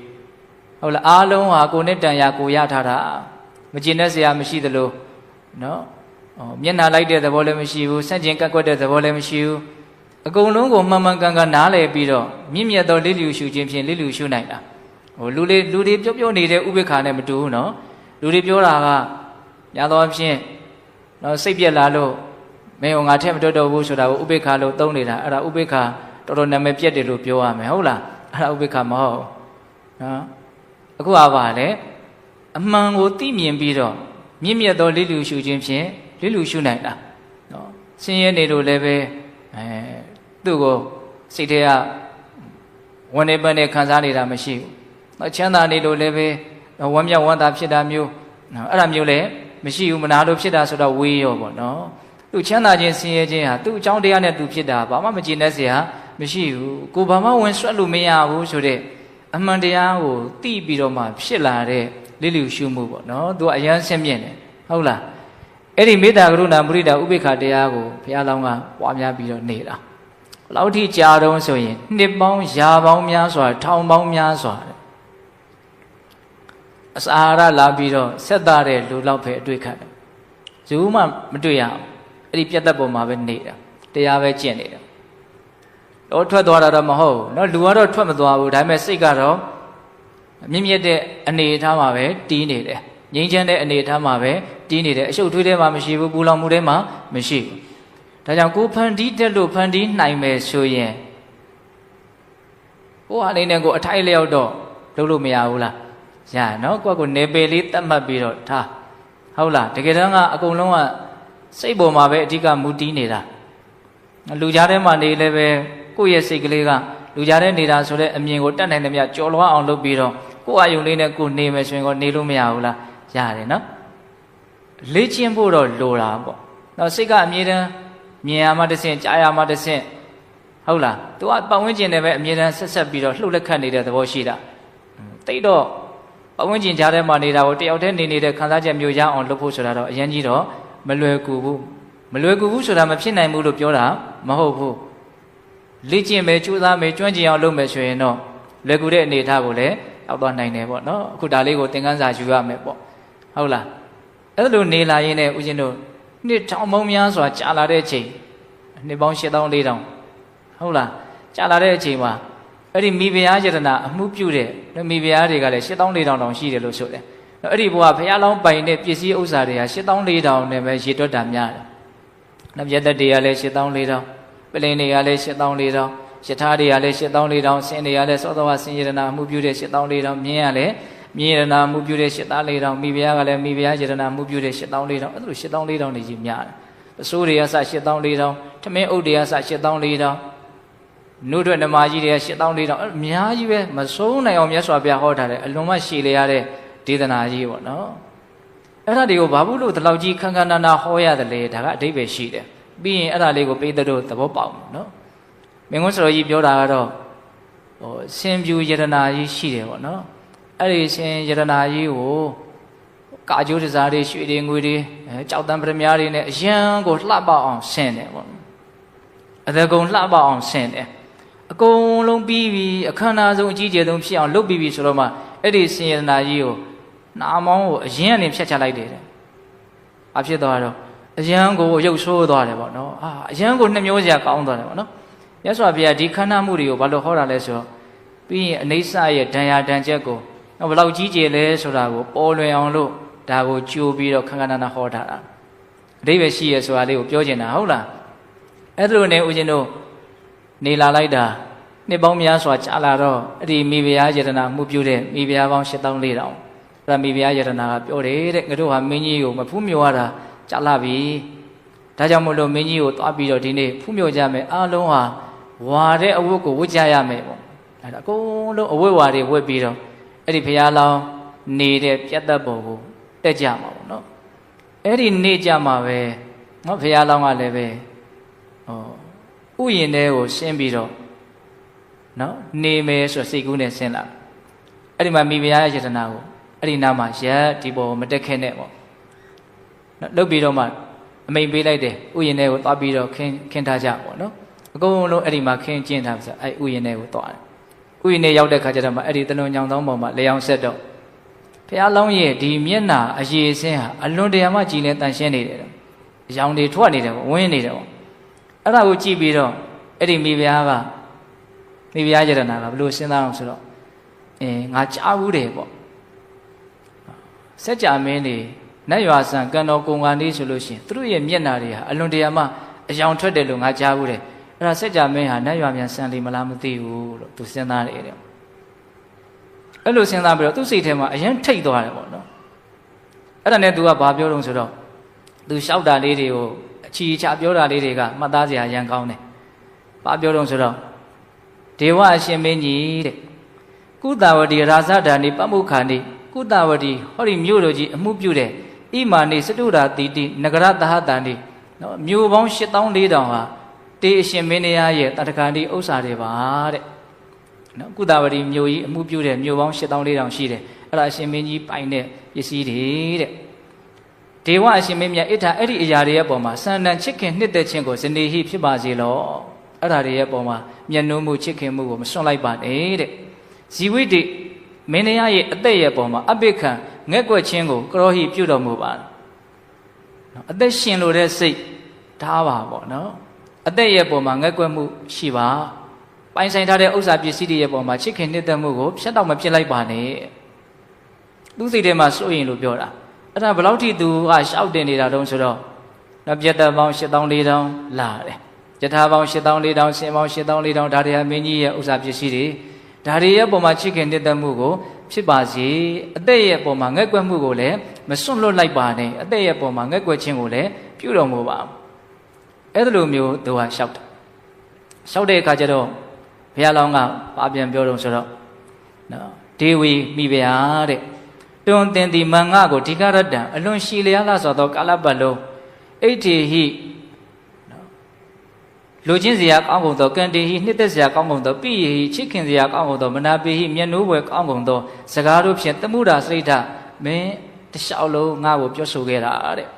ဟုတ်လားအားလုံးဟာကိုယ်နဲ့တန်ရာကိုရထားတာမကျင်တဲ့ဆရာမရှိသလိုနော်မျက်နှာလိုက်တဲ့သဘောလည်းမရှိဘူးဆန့်ကျင်ကန့်ကွက်တဲ့သဘောလည်းမရှိဘူးအကုန်လုံးကိုမှန်မှန်ကန်ကန်နားလည်ပြီးတော့မြင့်မြတ်သောလိလူရှုခြင်းဖြင့်လိလူရှုနိုင်တာလူတွေပြောနေတဲ့ဥပေက္ခနဲ့မတူဘူးနော်လူတွေပြောတာကညာသောဖြင့်နော်စိတ်ပြက်လာလို့မင်းငါထက်မတော်တော့ဘူးဆိုတာကိုဥပေက္ခလို့သုံးနေတာအဲ့ဒါဥပေက္ခတော်တော်နာမည်ပြက်တယ်လို့ပြောရမယ်ဟုတ်လားအဲ့ဒါဥပေက္ခမဟုတ်နော်အခုကပါလေအမှန်ကိုသိမြင်ပြီးတော့မြင့်မြတ်သောလိလူရှုခြင်းဖြင့်လိလူရှုနိုင်တာနော်ဆင်းရဲနေလို့လည်းပဲသူ့ကိုစိတ်ထဲကဝန်နေပန်းနဲ့ခံစားနေတာမရှိဘူးချမ်းသာနေလို့လည်းပဲဝမ်းမြောက်ဝမ်းသာဖြစ်တာမျိုးအဲ့ဒါမျိုးလည်းမရှိဘူးမနာလို့ဖြစ်တာဆိုတော့ဝေးရောပေါ့နော်သူချမ်းသာခြင်းဆင်းရဲခြင်းဟာသူ့အကြောင်းတရားနဲ့သူဖြစ်တာဘာမှမကျေနပ်เสียမရှိဘူးကိုဘာမှဝင်ဆွတ်လို့မရဘူးဆိုတဲ့အမှန်တရားကိုသိပြီးတော့မှဖြစ်လာတဲ့လိလူရှုမှုပေါ့နော်သူကအယမ်းဆင့်မြင့်တယ်ဟုတ်လားအဲ့ဒီမေတ္တာကရုဏာမုဒိတာဥပေက္ခတရားကိုဘုရားလောင်းကပွားများပြီးတော့နေတာဘယ်လောက်ထိကြာတော့ဆိုရင်နှစ်ပေါင်းရာပေါင်းများစွာထောင်ပေါင်းများစွာအစာအာဟာရလာပြီးတော့ဆက်သားတဲ့လူလောက်ပဲအတွေ့ခံတယ်ဇူးမှမတွေ့ရအောင်အဲ့ဒီပြတ်သက်ပုံမှာပဲနေတာတရားပဲကျင့်နေတာတော့ထွက်သွားတာတော့မဟုတ်ဘူးเนาะလူကတော့ထွက်မသွားဘူးဒါပေမဲ့စိတ်ကတော့မြင့်မြတ်တဲ့အနေအထားမှာပဲတီးနေတယ်ငြိမ်းချမ်းတဲ့အနေအထားမှာပဲတီးနေတယ်အရှုပ်ထွေးထဲမှာမရှိဘူးပူလောင်မှုထဲမှာမရှိဘူးဒါကြောင့်ကိုဖန်တီးတက်လို့ဖန်တီးနိုင်မယ်ဆိုရင်ကိုအနေနဲ့ကိုအထိုက်လျောက်တော့လုပ်လို့မရဘူးလားရနော်ကိုနေပယ်လေးတတ်မှတ်ပြီးတော့ထားဟုတ်လားတကယ်တမ်းကအကုန်လုံးကစိတ်ပေါ်မှာပဲအဓိကမူတည်နေတာလူကြားထဲမှာနေလည်းပဲကိုယ့်ရဲ့စိတ်ကလေးကလူကြားထဲနေတာဆိုတဲ့အမြင်ကိုတတ်နိုင်တယ်မြကြော်လွှားအောင်လုပ်ပြီးတော့ကိုယ့်အယုံလေးနဲ့ကိုနေမယ်ဆိုရင်ကိုနေလို့မရဘူးလားရတယ်နော်လေ့ကျင့်ဖို့တော့လိုတာပေါ့တော့စိတ်ကအမြဲတမ်းမြင်ရမှတစ်ဆင့်ကြားရမှတစ်ဆင့်ဟုတ်လားသူကပတ်ဝန်းကျင်နဲ့ပဲအမြဲတမ်းဆက်ပြီးတော့လှုပ်လက်ခတ်နေတဲ့သဘောရှိတာတိတ်တော့ပတ်ဝန်းကျင်ကြားထဲမှာနေတာကိုတယောက်တည်းနေတဲ့ခံစားချက်မျိုးရအောင်လုပ်ဖို့ဆိုတာတော့အရင်ကြီးတော့မလွယ်ကူဘူးဆိုတာမဖြစ်နိုင်ဘူးလို့ပြောတာမဟုတ်ဘူးလေ့ကျင့်မယ်ကြိုးစားမယ်ကျွမ်းကျင်အောင်လုပ်မယ်ဆိုရင်တော့လွယ်ကူတဲ့အနေအထားကိုလည်းရောက်သွားနိုင်တယ်ပေါ့နော်အခုဒါလေးကိုသင်ခန်းစာယူရမယ်ပေါ့ဟုတ်လားအဲ့လိုနေလာရင်းနဲ့ဦးဇင်းတို့နှစ်ထောင်ပေါင်းများစွာကြာလာတဲ့အချိန်နှစ်ပေါင်း8400ဟုတ်လားကြာလာတဲ့အချိန်မှာအဲ့ဒီမိဖုရားယတနာအမှုပြုတဲ့မိဖုရားတွေကလည်း8400တောင်ရှိတယ်လို့ဆိုတယ်အဲ့ဒီဘုရားဘုရားလောင်းပိုင်တဲ့ပစ္စည်းဥစ္စာတွေက8400နဲ့ပဲရေတွက်တာများတယ်နောက်ရတ္တတွေကလည်း8400ပလင်တွေကလည်း8400ယထာတွေကလည်း8400ဆင်းတွေကလည်းသောသောဆင်းယတနာအမှုပြုတဲ့8400မြင်းရလည်းမြင်းယတနာအမှုပြုတဲ့8400မိဖုရားကလည်းမိဖုရားယတနာအမှုပြုတဲ့8400အဲ့လို8400နေကြီးများတယ်အစိုးတွေကစ8400ထမင်းအုပ်တွေကစ8400နှုတ်ထွက်နမကြီးတွေက8400အများကြီးပဲမဆုံးနိုင်အောင်မြတ်စွာဘုရားဟောထားတယ်အလွန်မှရှည်လေရတဲ့ဒေသနာကြီးပေါ့နော်အဲ့ဒါတွေကိုဘာဘူးလို့ဒီလောက်ကြီးခန်းခန်းနာနာဟောရတယ်လေဒါကအဓိပ္ပာယ်ရှိတယ်ပြီးရင်အဲ့ဒါလေးကိုပိဿတို့သဘောပေါက်နော်မင်းကွန်းစတော်ကြီးပြောတာကတော့ ရှင်ပြူယတနာကြီးရှိတယ်ပေါ့နော်အဲ့ဒီရှင်ယတနာကြီးကိုကာကျိုးတစားတွေရွှေတွေငွေတွေကြောက်တံပရမ ्या တွေနဲ့အရန်ကိုလှပအောင်ဆင်တယ်ပေါ့အသက်ကုန်လှပအောင်ဆင်တယ်အကုန်လုံးပြီးပြီးအခမ်းအနားဆုံးအကြီးကျယ်ဆုံးဖြစ်အောင်လုပ်ပြီးပြီဆိုတော့မှအဲ့ဒီရှင်ယတနာကြီးကိုနာမောင်းကိုအရင်ကနေဖြတ်ချလိုက်တယ်။အဖြစ်သွားတော့အရန်ကိုရုပ်ဆိုးသွားတယ်ပေါ့နော်။အရန်ကိုနှမျိုးစရာကောင်းသွားတယ်ပေါ့နော်။မြတ်စွာဘုရားဒီခန္ဓာမှုတွေကိုဘာလို့ဟောတာလဲဆိုတော့ပြီးရင်အနိစ္စရဲ့ဒဏ်ရာဒဏ်ချက်ကိုဘယ်လောက်ကြီးကျယ်လဲဆိုတာကိုပေါ်လွင်အောင်လို့ဒါကိုကြိုးပြီးတော့ခန္ဓာနာဟောတာ။အဓိပ္ပာယ်ရှိရဆိုတာလေးကိုပြောချင်တာဟုတ်လား။အဲ့ဒါလိုနဲ့ဦးဇင်းတို့နေလာလိုက်တာနှစ်ပေါင်းများစွာကြာလာတော့အဲ့ဒီမိဖုရားယတနာမှုပြုတဲ့မိဖုရားပေါင်း8400အဲ့ဒါမိဖုရားယတနာကပြောတယ်တဲ့ငါတို့ဟာမင်းကြီးကိုမဖူးမြော်ရတာကြာလာပြီဒါကြောင့်မို့လို့မင်းကြီးကိုသွားပြီးတော့ဒီနေ့ဖူးမြော်ကြမယ်အားလုံးဟာဝါတဲ့အဝတ်ကိုဝတ်ကြရမယ်ပေါ့အဲ့ဒါအကုန်လုံးအဝတ်ဝါတွေဝတ်ပြီးတော့အဲ့ဒီဘုရားလောင်းနေတဲ့ပြတ်သက်ပေါ်ကိုတက်ကြမှာပေါ့နော်အဲ့ဒီနေ့ကြမှာပဲနော်ဘုရားလောင်းကလည်းပဲဥယျာဉ်ထဲကိုဆင်းပြီးတော့နော်နေမယ်ဆိုစိတ်ကူးနဲ့ဆင်းလာအဲ့ဒီမှာမိဖုရားယတနာကိုအဲ့ဒီနားမှာရက်ဒီပေါ်မတက်ခဲနဲ့ပေါ့နော်လုတ်ပြီးတော့မှအမိန်ပေးလိုက်တယ်ဥယျာဉ်ထဲကိုသွားပြီးတော့ခင်းထားကြပေါ့နော်အကုန်လုံးအဲ့ဒီမှာခင်းကျင်းထားပြီဆိုအဲ့ဥယျာဉ်ထဲကိုသွားတယ်ဥယျာဉ်ထဲရောက်တဲ့ခါကျတော့မှအဲ့ဒီတလွန်ညောင်သောပေါ်မှာလေအောင်ဆက်တော့ဘုရားလောင်းရဲ့ဒီမျက်နာအရေးအစင်းဟာအလွန်တရာမှကြည်လင်တန်ရှင်းနေတယ်အယောင်တွေထွက်နေတယ်ပေါ့ဝင်းနေတယ်ပေါ့အဲ့ဒါကိုကြည့်ပြီးတော့အဲ့ဒီမိဖုရားကမိဖုရားယတနာကဘလို့စဉ်းစားအောင်ဆိုတော့ငါကြားဘူးတယ်ပေါ့စัจ जा မင်းတွေနတ်ရွာဆန်ကံတော်ကုံကံလေးဆိုလို့ရှိရင်သူတို့ရဲ့မျက်နာတွေဟာအလွန်တရာမှအယောင်ထွက်တယ်လို့ငါကြားဘူးတယ်အဲ့ဒါစัจ जा မင်းဟာနတ်ရွာမြန်ဆန်လီမလားမသိဘူးလို့သူစဉ်းစားတယ်တဲ့အဲ့လိုစဉ်းစားပြီးတော့သူ့စိတ်ထဲမှာအရင်ထိတ်သွားတယ်ပေါ့နော်အဲ့ဒါနဲ့သူကဘာပြောတော့ဆိုတော့သူလျှောက်တာလေးတွေကိုအချီချပြောတာလေးတွေကမှတ်သားစရာရန်ကောင်းတယ်ဘာပြောတော့ဆိုတော့ဒေဝအရှင်မင်းကြီးတဲ့ကုသဝတီရာဇဒာနိပမုခာနိကုသဝတီဟောဒီမြို့တော်ကြီးအမှုပြုတဲ့ဣမာနိစတုရာတိတိနဂရသဟတန္တိနော်မြို့ပေါင်း8400ဟာတေအရှင်မင်းတရားရဲ့တတ္တခန္တိဥစ္စာတွေပါတဲ့နော်ကုသဝတီမြို့ကြီးအမှုပြုတဲ့မြို့ပေါင်း8400ရှိတယ်အဲ့ဒါအရှင်မင်းကြီးပိုင်တဲ့ပစ္စည်းတွေတဲ့ဒေဝအရှင်မင်းမြတ်ဣထာအဲ့ဒီအရာတွေရဲ့ပုံမှာစံတန်ချစ်ခင်နှစ်သက်ခြင်းကိုဇနေဟိဖြစ်ပါစေလောအဲ့ဒါတွေရဲ့ပုံမှာမျက်နှာမှုချစ်ခင်မှုကိုမစွန့်လိုက်ပါနဲ့တဲ့ဇီဝိတိမင်းတရားရဲ့အသက်ရဲ့ပုံမှာအပိခံငဲ့ကွက်ခြင်းကိုကရောဟိပြုတော်မူပါနော်အသက်ရှင်လို့တဲ့စိတ်ထားပါပေါ့နော်အသက်ရဲ့ပုံမှာငဲ့ကွက်မှုရှိပါပိုင်ဆိုင်ထားတဲ့ဥစ္စာပစ္စည်းတွေရဲ့ပုံမှာချစ်ခင်နှစ်သက်မှုကိုဖြတ်တော့မဖြစ်လိုက်ပါနဲ့သူစိတ်ထဲမှာစိုးရင်လို့ပြောတာအဲ့ဒါဘယ်လောက်ထိသူကရှောက်တင်နေတာတုံးဆိုတော့နော်ပြတ်သက်ပေါင်း8400လာတယ်ယထာပေါင်း8400ဆင်ပေါင်း8400ဒါတွေဟာမင်းကြီးရဲ့ဥစ္စာပစ္စည်းတွေဒါတွေရဲ့ပုံမှာချစ်ခင်နှစ်သက်မှုကိုဖြစ်ပါစေအသက်ရဲ့ပုံမှာငဲ့ကွက်မှုကိုလည်းမစွန့်လွတ်လိုက်ပါနဲ့အသက်ရဲ့ပုံမှာငဲ့ကွက်ခြင်းကိုလည်းပြုတော်မူပါအဲ့လိုမျိုးသူကရှောက်တယ်ရှောက်တဲ့အခါကျတော့ဘုရားလောင်းကပါပြန်ပြောတော့ဆိုတော့နော်ဒေဝီမိဖုရားတဲ့တွင်တင်ဒီမန်ငါကိုဒီကရတ္တံအလွန်ရှည်လျားလာဆိုသောကာလပတ်လုံးဣတိဟိလူချင်းစရာကောင်းကုန်သောကံတေဟိနှစ်သက်စရာကောင်းကုန်သောပိယဟိချစ်ခင်စရာကောင်းကုန်သောမနာပေဟိမျက်နှိုးပွဲကောင်းကုန်သောစကားတို့ဖြင့်တမှုရာစိတ်ဓာမင်းတလျှောက်လုံးငါ့ကိုပြောဆိုခဲ့တာတဲ့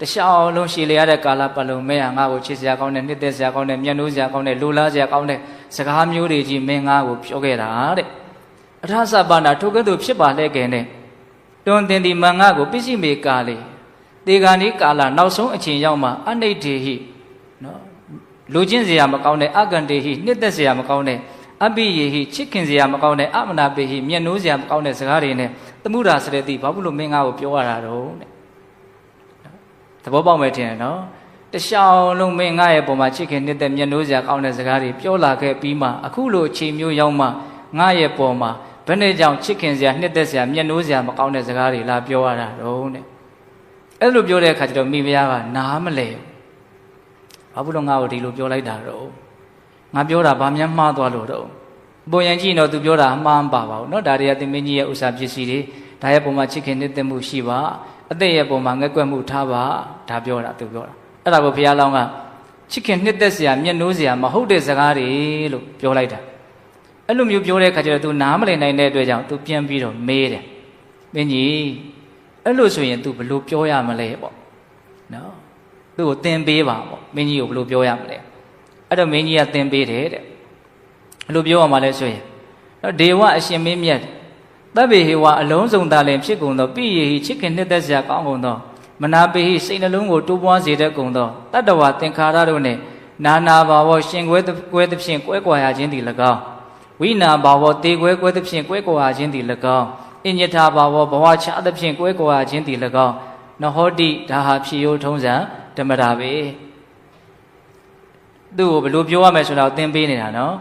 တလျှောက်လုံးရှည်လျားတဲ့ကာလပတ်လုံးမင်းဟာငါ့ကိုချစ်စရာကောင်းတဲ့နှစ်သက်စရာကောင်းတဲ့မျက်နှိုးစရာကောင်းတဲ့လူလားစရာကောင်းတဲ့စကားမျိုးတွေကြီးမင်းငါ့ကိုပြောခဲ့တာတဲ့အထာသဗ္ဗနာထိုကဲ့သို့ဖြစ်ပါလဲကဲနဲ့တွင်တင်ဒီမန်ငါကိုပစ္စည်းမေကာလေတေဂာနိကာလနောက်ဆုံးအချိန်ရောက်မှအနိဋ္ဌေဟိနော်လူချင်းစရာမကောင်းတဲ့အကန္တေဟိနှစ်သက်စရာမကောင်းတဲ့အပိယေဟိချစ်ခင်စရာမကောင်းတဲ့အမနာပေဟိမျက်နှိုးစရာမကောင်းတဲ့စကားတွေနဲ့သမှုရာစရတိဘာဖြစ်လို့မင်းငါ့ကိုပြောရတာတော့တဲ့သဘောပေါက်မယ်ထင်တယ်နော်တခြားလုံးမင်းငါရဲ့ပုံမှာချစ်ခင်နှစ်သက်မျက်နှိုးစရာကောင်းတဲ့စကားတွေပြောလာခဲ့ပြီးမှအခုလိုအချိန်မျိုးရောက်မှငါရဲ့ပုံမှာဘယ်နဲ့ကြောင့်ချစ်ခင်စရာနှစ်သက်စရာမျက်နှိုးစရာမကောင်းတဲ့စကားတွေလာပြောရတာတော့တဲ့အဲ့လိုပြောတဲ့အခါကျတော့မိဖုရားကနားမလဲဘာဖြစ်လို့ငါ့ကိုဒီလိုပြောလိုက်တာတော့ငါပြောတာဘာမှမှားသွားလို့တော့ပုံရင်ကြည့်တော့သူပြောတာအမှားမပါပါဘူးเนาะဒါတွေကသင်မင်းကြီးရဲ့ဥစ္စာပစ္စည်းတွေဒါရဲ့ပုံမှာချစ်ခင်နှစ်သက်မှုရှိပါအသက်ရဲ့ပုံမှာငဲ့ကွက်မှုထားပါဒါပြောတာသူပြောတာအဲ့ဒါကိုဘုရားလောင်းကချစ်ခင်နှစ်သက်စရာမျက်နှိုးစရာမဟုတ်တဲ့စကားတွေလို့ပြောလိုက်တာ အဲ့လိုမျိုးပြောတဲ့အခါကျတော့ तू နားမလည်နိုင်တဲ့အတွက်ကြောင့် तू ပြန်ပြီးတော့မေးတယ်မင်းကြီးအဲ့လိုဆိုရင် तू ဘယ်လိုပြောရမလဲပေါ့နော်သူ့ကိုသင်ပေးပါပေါ့မင်းကြီးကိုဘယ်လိုပြောရမလဲအဲ့တော့မင်းကြီးကသင်ပေးတယ်တဲ့ဘယ်လိုပြောရမှာလဲဆိုရင်ဒေဝအရှင်မင်းမြတ်သဗ္ဗေဟေဝအလုံးစုံသာလင်ဖြစ်ကုန်သောပိယေဟိချစ်ခင်နှစ်သက်စရာကောင်းကုန်သောမနာပေဟိစိတ်နှလုံးကိုတိုးပွားစေတတ်ကုန်သောတတ္တဝသင်္ခါရတို့နှင့်နာနာဘာဝရှင်ကွဲသဖြင့်ကွဲကွာရခြင်းသည်၎င်းဝိနာဘာဝတေကွဲသဖြင့်ကွဲကွာရခြင်းသည်၎င်းအညထာဘာဝဘဝချသဖြင့်ကွဲကွာရခြင်းသည်၎င်းနဟောတိဒါဟာဖြစ်ရိုးထုံးစံဓမ္မတာပဲသူ့ကိုဘယ်လိုပြောရမလဲဆိုတာကိုသင်ပေးနေတာနော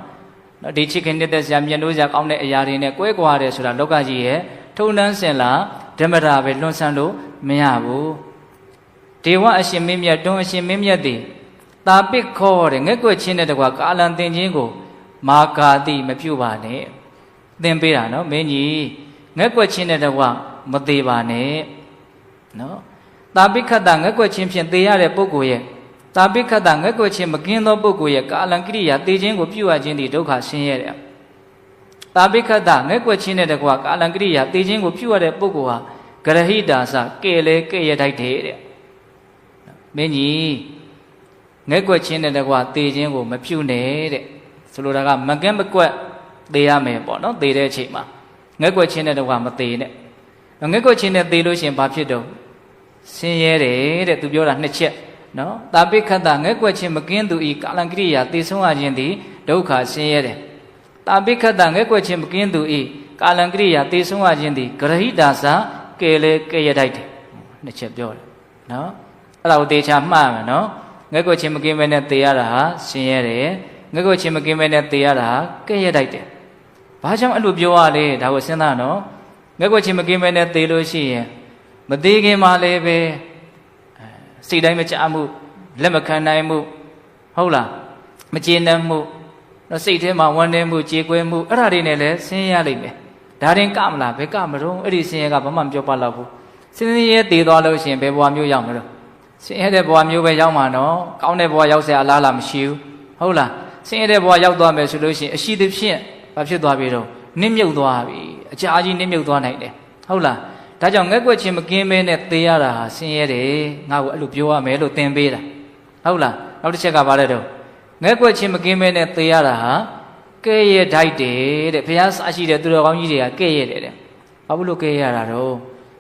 ်ဒီချစ်ခင်နှစ်သက်စရာမြတ်လို့စရာကောင်းတဲ့အရာတွေနဲ့ကွဲကွာတယ်ဆိုတာလောကကြီးရဲ့ထုံနှန်းစင်လာဓမ္မတာပဲလွန်ဆန်းလို့မရဘူးဒေဝအရှင်မင်းမြတ်တွန်းအရှင်မင်းမြတ်သည်တာပိခောတဲ့ငက်ကွက်ချင်းတဲ့တကွာကာလံသင်ခြင်းကိုမာကာတိမပြုပါနဲ့သင်ပေးတာနော်မင်းကြီးငက်ကွက်ချင်းတဲ့တကွာမသေးပါနဲ့နော်တာပိခတ်တာငက်ကွက်ချင်းဖြင့်သေရတဲ့ပုဂ္ဂိုလ်ရဲ့တာပိခတ်တာငက်ကွက်ချင်းမကင်းသောပုဂ္ဂိုလ်ရဲ့ကာလံကိရိယာသေခြင်းကိုပြုရခြင်းသည်ဒုက္ခဆင်းရဲတယ်တာပိခတ်တာငက်ကွက်ချင်းတဲ့တကွာကာလံကိရိယာသေခြင်းကိုပြုရတဲ့ပုဂ္ဂိုလ်ဟာဂရဟိတာစကဲလေကဲ့ရထိုက်တယ်တဲ့မင်းကြီးငက်ကွက်ချင်းတဲ့တကွာသေခြင်းကိုမပြုနဲ့တဲ့ဆိုလိုတာကမကင်းမကွက်သေရမယ်ပေါ့နော်သေတဲ့အချိန်မှာငက်ကွက်ချင်းတဲ့တကွာမသေနဲ့ငက်ကွက်ချင်းနဲ့သေလို့ရှိရင်ဘာဖြစ်တော့ဆင်းရဲတယ်တဲ့သူပြောတာနှစ်ချက်နော်တာပိခတ်တာငက်ကွက်ချင်းမကင်းသူဤကာလံကိရိယာသေဆုံးရခြင်းသည်ဒုက္ခဆင်းရဲတယ်တာပိခတ်တာငက်ကွက်ချင်းမကင်းသူဤကာလံကိရိယာသေဆုံးရခြင်းသည်ဂရဟိတာစကဲလေကဲ့ရထိုက်တယ်နှစ်ချက်ပြောတယ်နော်အဲ့ဒါကိုသေချာမှတ်မယ်နော်ငက်ကွက်ချင်းမကင်းမဲနဲ့သေရတာဟာဆင်းရဲတယ်ငက်ကွက်ချင်းမကင်းမဲနဲ့သေရတာကဲ့ရထိုက်တယ်ဘာကြောင့်အဲ့လိုပြောရလဲဒါကိုစဉ်းစားနော်ငက်ကွက်ချင်းမကင်းမဲနဲ့သေလို့ရှိရင်မသေးခင်မှာလည်းပဲစိတ်တိုင်းမချမှုလက်မခံနိုင်မှုဟုတ်လားမကျေနပ်မှုတော့စိတ်ထဲမှာဝမ်းနည်းမှုကြေကွဲမှုအဲ့ဒါတွေနဲ့လည်းဆင်းရဲလိမ့်မယ်ဒါရင်ကမလားဘယ်ကမတော့အဲ့ဒီဆင်းရဲကဘာမှမပြောပါတော့ဘူးဆင်းရဲတည်သွားလို့ရှိရင်ဘယ်ဘဝမျိုးရောက်မလို့ဆင်းရဲတဲ့ဘဝမျိုးပဲရောက်မှာနော်ကောင်းတဲ့ဘဝရောက်เสียအလားလားမရှိဘူးဟုတ်လားဆင်းရဲတဲ့ဘဝရောက်သွားမယ်ဆိုလို့ရှိရင်အရှိသဖြင့်ဘာဖြစ်သွားပြီတော့နစ်မြုပ်သွားပြီအကြာကြီးနစ်မြုပ်သွားနိုင်တယ်ဟုတ်လားဒါကြောင့်ငက်ကွက်ချင်းမကင်းမဲနဲ့သေရတာဟာဆင်းရဲတယ်ငါ့ကိုအဲ့လိုပြောရမယ်လို့သင်ပေးတာဟုတ်လားနောက်တစ်ချက်ကဘာလဲတော့ငက်ကွက်ချင်းမကင်းမဲနဲ့သေရတာဟာကဲ့ရဲ့ထိုက်တယ်တဲ့ဘုရားစရှိတဲ့သူတော်ကောင်းကြီးတွေကကဲ့ရဲ့တယ်တဲ့ဘာလို့ကဲ့ရတာတော့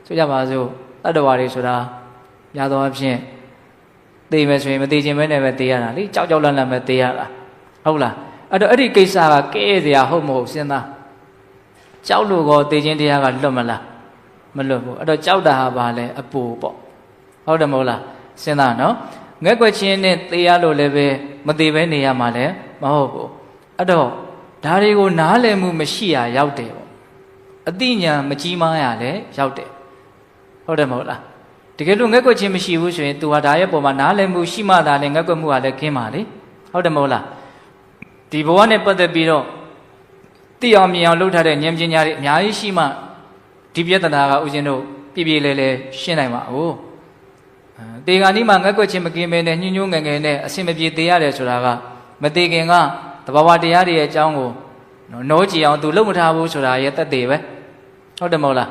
ဆိုကြပါစို့တတ္တဝါတွေဆိုတာရသောအဖြစ်သေမယ်ဆိုရင်မသေခြင်းပဲနဲ့ပဲသေရတာလေကြောက်လန့်ပဲသေရတာဟုတ်လားအဲ့တော့အဲ့ဒီကိစ္စကကဲ့ရဲ့စရာဟုတ်မဟုတ်စဉ်းစားကြောက်လို့ကောသေခြင်းတရားကလွတ်မလားမလွတ်ဘူးအဲ့တော့ကြောက်တာဟာဘာလဲအပူပေါ့ဟုတ်တယ်မဟုတ်လားစဉ်းစားနော်ငက်ကွက်ချင်းနဲ့သေရလို့လည်းပဲမသေဘဲနေရမှာလည်းမဟုတ်ဘူးအဲ့တော့ဒါတွေကိုနားလည်မှုမရှိရရောက်တယ်ပေါ့အသိဉာဏ်မကြီးမားရလည်းရောက်တယ်ဟုတ်တယ်မဟုတ်လားတကယ်လို့ငက်ကွက်ချင်းမရှိဘူးဆိုရင် तू ဟာဒါရဲ့ပုံမှာနားလည်မှုရှိမှသာလေငက်ကွက်မှုကလည်းခင်းပါလေဟုတ်တယ်မဟုတ်လားဒီဘဝနဲ့ပတ်သက်ပြီးတော့သိအောင်မြင်အောင်လုပ်ထားတဲ့ဉာဏ်ပညာတွေအများကြီးရှိမှဒီပြဿနာကဥစဉ်တို့ပြည့်ပြည့်လဲလဲရှင်းနိုင်ပါဦးတေဂာနီးမှာငက်ကွက်ချင်းမကင်းမဲနဲ့ညှို့ညိုးငယ်ငယ်နဲ့အစင်မပြေသေးရတယ်ဆိုတာကမသေးခင်ကတဘာဝတရားတွေရဲ့အကြောင်းကိုနိုးကြည့်အောင် तू လုပ်မထားဘူးဆိုတာရဲ့သက်သေပဲဟုတ်တယ်မဟုတ်လား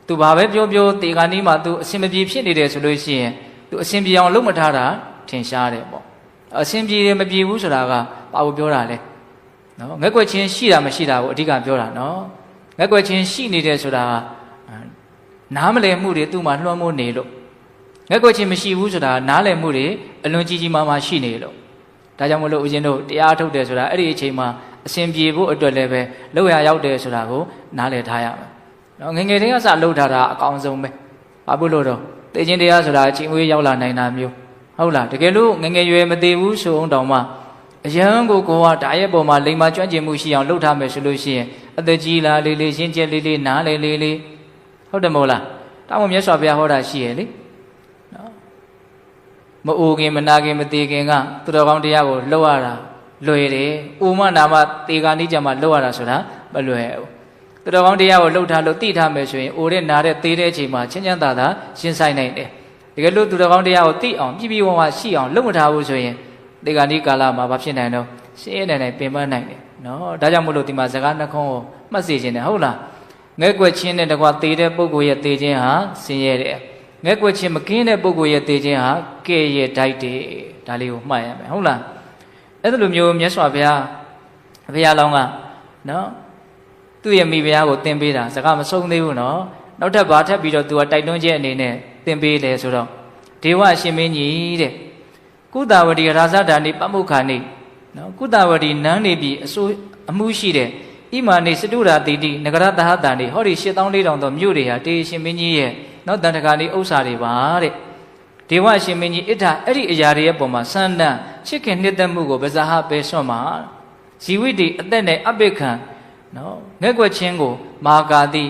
तू ဘာပဲပြောတေဂာနီးမှာ तू အစင်မပြေဖြစ်နေတယ်ဆိုလို့ရှိရင် तू အစင်ပြေအောင်လုပ်မထားတာထင်ရှားတယ်ပေါ့အစင်ပြေတယ်မပြေဘူးဆိုတာကဘာကိုပြောတာလဲနော်ငက်ကွက်ချင်းရှိတာမရှိတာကိုအဓိကပြောတာနော်ငက်ကွက်ချင်းရှိနေတယ်ဆိုတာနားမလည်မှုတွေသူ့မှာလွှမ်းမိုးနေလို့ငက်ကွက်ချင်းမရှိဘူးဆိုတာနားလည်မှုတွေအလွန်ကြီးကြီးမားမားရှိနေလို့ဒါကြောင့်မလို့ဦးဇင်းတို့တရားထုတ်တယ်ဆိုတာအဲ့ဒီအချိန်မှာအစဉ်ပြေဖို့အတွက်လည်းပဲလောက်ရရောက်တယ်ဆိုတာကိုနားလည်ထားရမယ်နော်ငယ်ငယ်တည်းကစလှုပ်ထားတာအကောင်ဆုံးပဲဘာဖြစ်လို့တော့သိချင်းတရားဆိုတာအချိန်ဝေးရောက်လာနိုင်တာမျိုးဟုတ်လားတကယ်လို့ငယ်ငယ်ရွယ်မသေးဘူးဆိုအောင်တောင်မှအယံကိုကဒါရဲ့ပုံမှာလိမ္မာကျွမ်းကျင်မှုရှိအောင်လှုပ်ထားမယ်ဆိုလို့ရှိရင်အသက်ကြီးလာလေးလေးရှင်းကျက်လေးလေးနားလေလေးလေးဟုတ်တယ်မဟုတ်လားတောင်းမမြတ်စွာဘုရားဟောတာရှိရဲ့လေနော်မအိုခင်မနာခင်မသေးခင်ကသူတော်ကောင်းတရားကိုလှုပ်ရတာလွယ်တယ်။ဥမနာမတေဂာနိကြမှာလှုပ်ရတာဆိုတာမလွယ်ဘူး။သူတော်ကောင်းတရားကိုလှုပ်ထားလို့သိထားမယ်ဆိုရင်အိုတဲ့နာတဲ့သေးတဲ့အချိန်မှာချင်းချမ်းသာသာရှင်းဆိုင်နိုင်တယ်။တကယ်လို့သူတော်ကောင်းတရားကိုသိအောင်ပြည့်ပြည့်ဝဝရှိအောင်လှုပ်မထားဘူးဆိုရင်တေဂာနိကာလမှာဘာဖြစ်နိုင်တော့ရှင်းရနိုင်ပင်ပန်းနိုင်တယ် နော်ဒါကြောင့်မို့လို့ဒီမှာစကားနှခုံးကိုမှတ်စေခြင်းနဲ့ဟုတ်လားငဲ့ကွက်ချင်းနဲ့တကွာသေတဲ့ပုဂ္ဂိုလ်ရဲ့သေခြင်းဟာဆင်းရဲတယ်ငဲ့ကွက်ချင်းမကင်းတဲ့ပုဂ္ဂိုလ်ရဲ့သေခြင်းဟာကဲ့ရဲ့တိုက်တယ်ဒါလေးကိုမှတ်ရမယ်ဟုတ်လားအဲ့လိုမျိုးမြတ်စွာဘုရားလောင်းကနော်သူ့ရဲ့မိဖုရားကိုသင်ပေးတာစကားမဆုံးသေးဘူးနော်နောက်ထပ်ဘာထပ်ပြီးတော့သူကတိုက်တွန်းခြင်းအနေနဲ့သင်ပေးတယ်ဆိုတော့ဒေဝရှင်မင်းကြီးတဲ့ကုသဝတီရာဇဓာနိပမုခာနိနော်ကုသဝတီနန်းနေပြီးအစိုးအမှုရှိတဲ့ဣမာနိစတုရာတိတိနဂရသဟတန်ဒီဟောဒီ8400သောမြို့တွေဟာတေရှင်မင်းကြီးရဲ့နော်တန်တကာနိဥစ္စာတွေပါတဲ့ဒေဝရှင်မင်းကြီးအဋ္ဌအဲ့ဒီအရာတွေရဲ့ပုံမှာစန္ဒန်ချစ်ခင်နှစ်သက်မှုကိုဗဇာဟပဲဆွတ်မှာဇီဝိတိအသက်နဲ့အပိခံနော်ငဲ့ကွက်ချင်းကိုမာကာတိ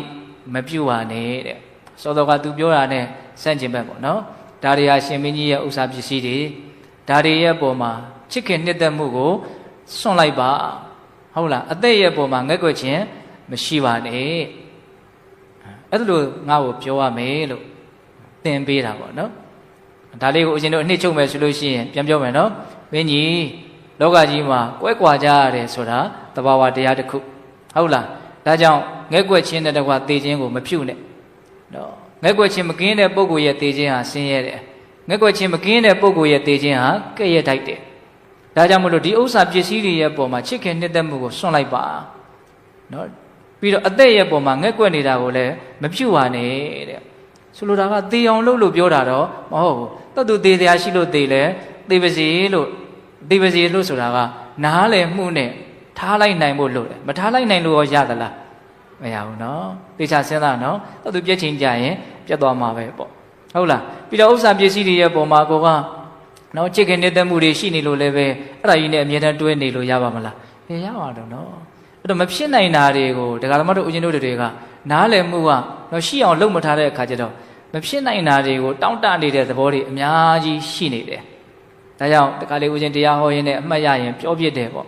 မပြုတ်ပါနဲ့တဲ့စောတော်ကသူပြောတာနဲ့ဆန့်ကျင်ဘက်ပေါ့နော်ဒါတွေဟာရှင်မင်းကြီးရဲ့ဥစ္စာပစ္စည်းတွေဒါတွေရဲ့ပုံမှာချစ်ခင်နှစ်သက်မှုကိုစွန့်လိုက်ပါဟုတ်လားအသက်ရဲ့ပုံမှာငဲ့ကွက်ချင်းမရှိပါနဲ့အဲ့ဒါလို့ငါ့ကိုပြောရမယ်လို့သင်ပေးတာပေါ့နော်ဒါလေးကိုအရှင်တို့အနှစ်ချုပ်မယ်ဆိုလို့ရှိရင်ပြန်ပြောမယ်နော်မင်းကြီးလောကကြီးမှာကွဲကွာကြရတယ်ဆိုတာသဘာဝတရားတစ်ခုဟုတ်လားဒါကြောင့်ငဲ့ကွက်ချင်းတဲ့တကွာသေခြင်းကိုမဖြုနဲ့နော်ငဲ့ကွက်ချင်းမကင်းတဲ့ပုဂ္ဂိုလ်ရဲ့သေခြင်းဟာဆင်းရဲတယ်ငဲ့ကွက်ချင်းမကင်းတဲ့ပုဂ္ဂိုလ်ရဲ့သေခြင်းဟာကဲ့ရဲ့တိုက်တယ်ဒါကြောင့်မလို့ဒီဥစ္စာပစ္စည်းတွေရဲ့ပုံမှာချစ်ခင်နှစ်သက်မှုကိုစွန့်လိုက်ပါနော်ပြီးတော့အသက်ရဲ့ပုံမှာငဲ့ကွက်နေတာကိုလည်းမဖြုပါနဲ့တဲ့ဆိုလိုတာကသေအောင်လုပ်လို့ပြောတာတော့မဟုတ်ဘူးတော်သူသေတရားရှိလို့သေလဲသေပါစေလို့ဆိုတာကနားလည်မှုနဲ့ထားလိုက်နိုင်ဖို့လို့တယ်မထားလိုက်နိုင်လို့ရောရသလားမရဘူးနော်သေချာစဉ်းစားနော်တော်သူပြည့်ချင်းကြရင်ပြတ်သွားမှာပဲပေါ့ဟုတ်လားပြီးတော့ဥစ္စာပစ္စည်းတွေရဲ့ပုံမှာကိုကနော်ချစ်ခင်နေတဲ့မှုတွေရှိနေလို့လည်းပဲအဲ့ဒါကြီးနဲ့အမြဲတမ်းတွဲနေလို့ရပါမလားရပါတော့နော်အဲ့တော့မဖြစ်နိုင်တာတွေကိုဒကာသမားတို့ဦးဇင်းတို့တွေကနားလည်မှုကနော်ရှိအောင်လုပ်မထားတဲ့အခါကျတော့မဖြစ်နိုင်တာတွေကိုတောင့်တနေတဲ့သဘောတွေအများကြီးရှိနေတယ်ဒါကြောင့်တခါလေဦးဇင်းတရားဟောရင်းနဲ့အမှတ်ရရင်ပြောပြတယ်ပေါ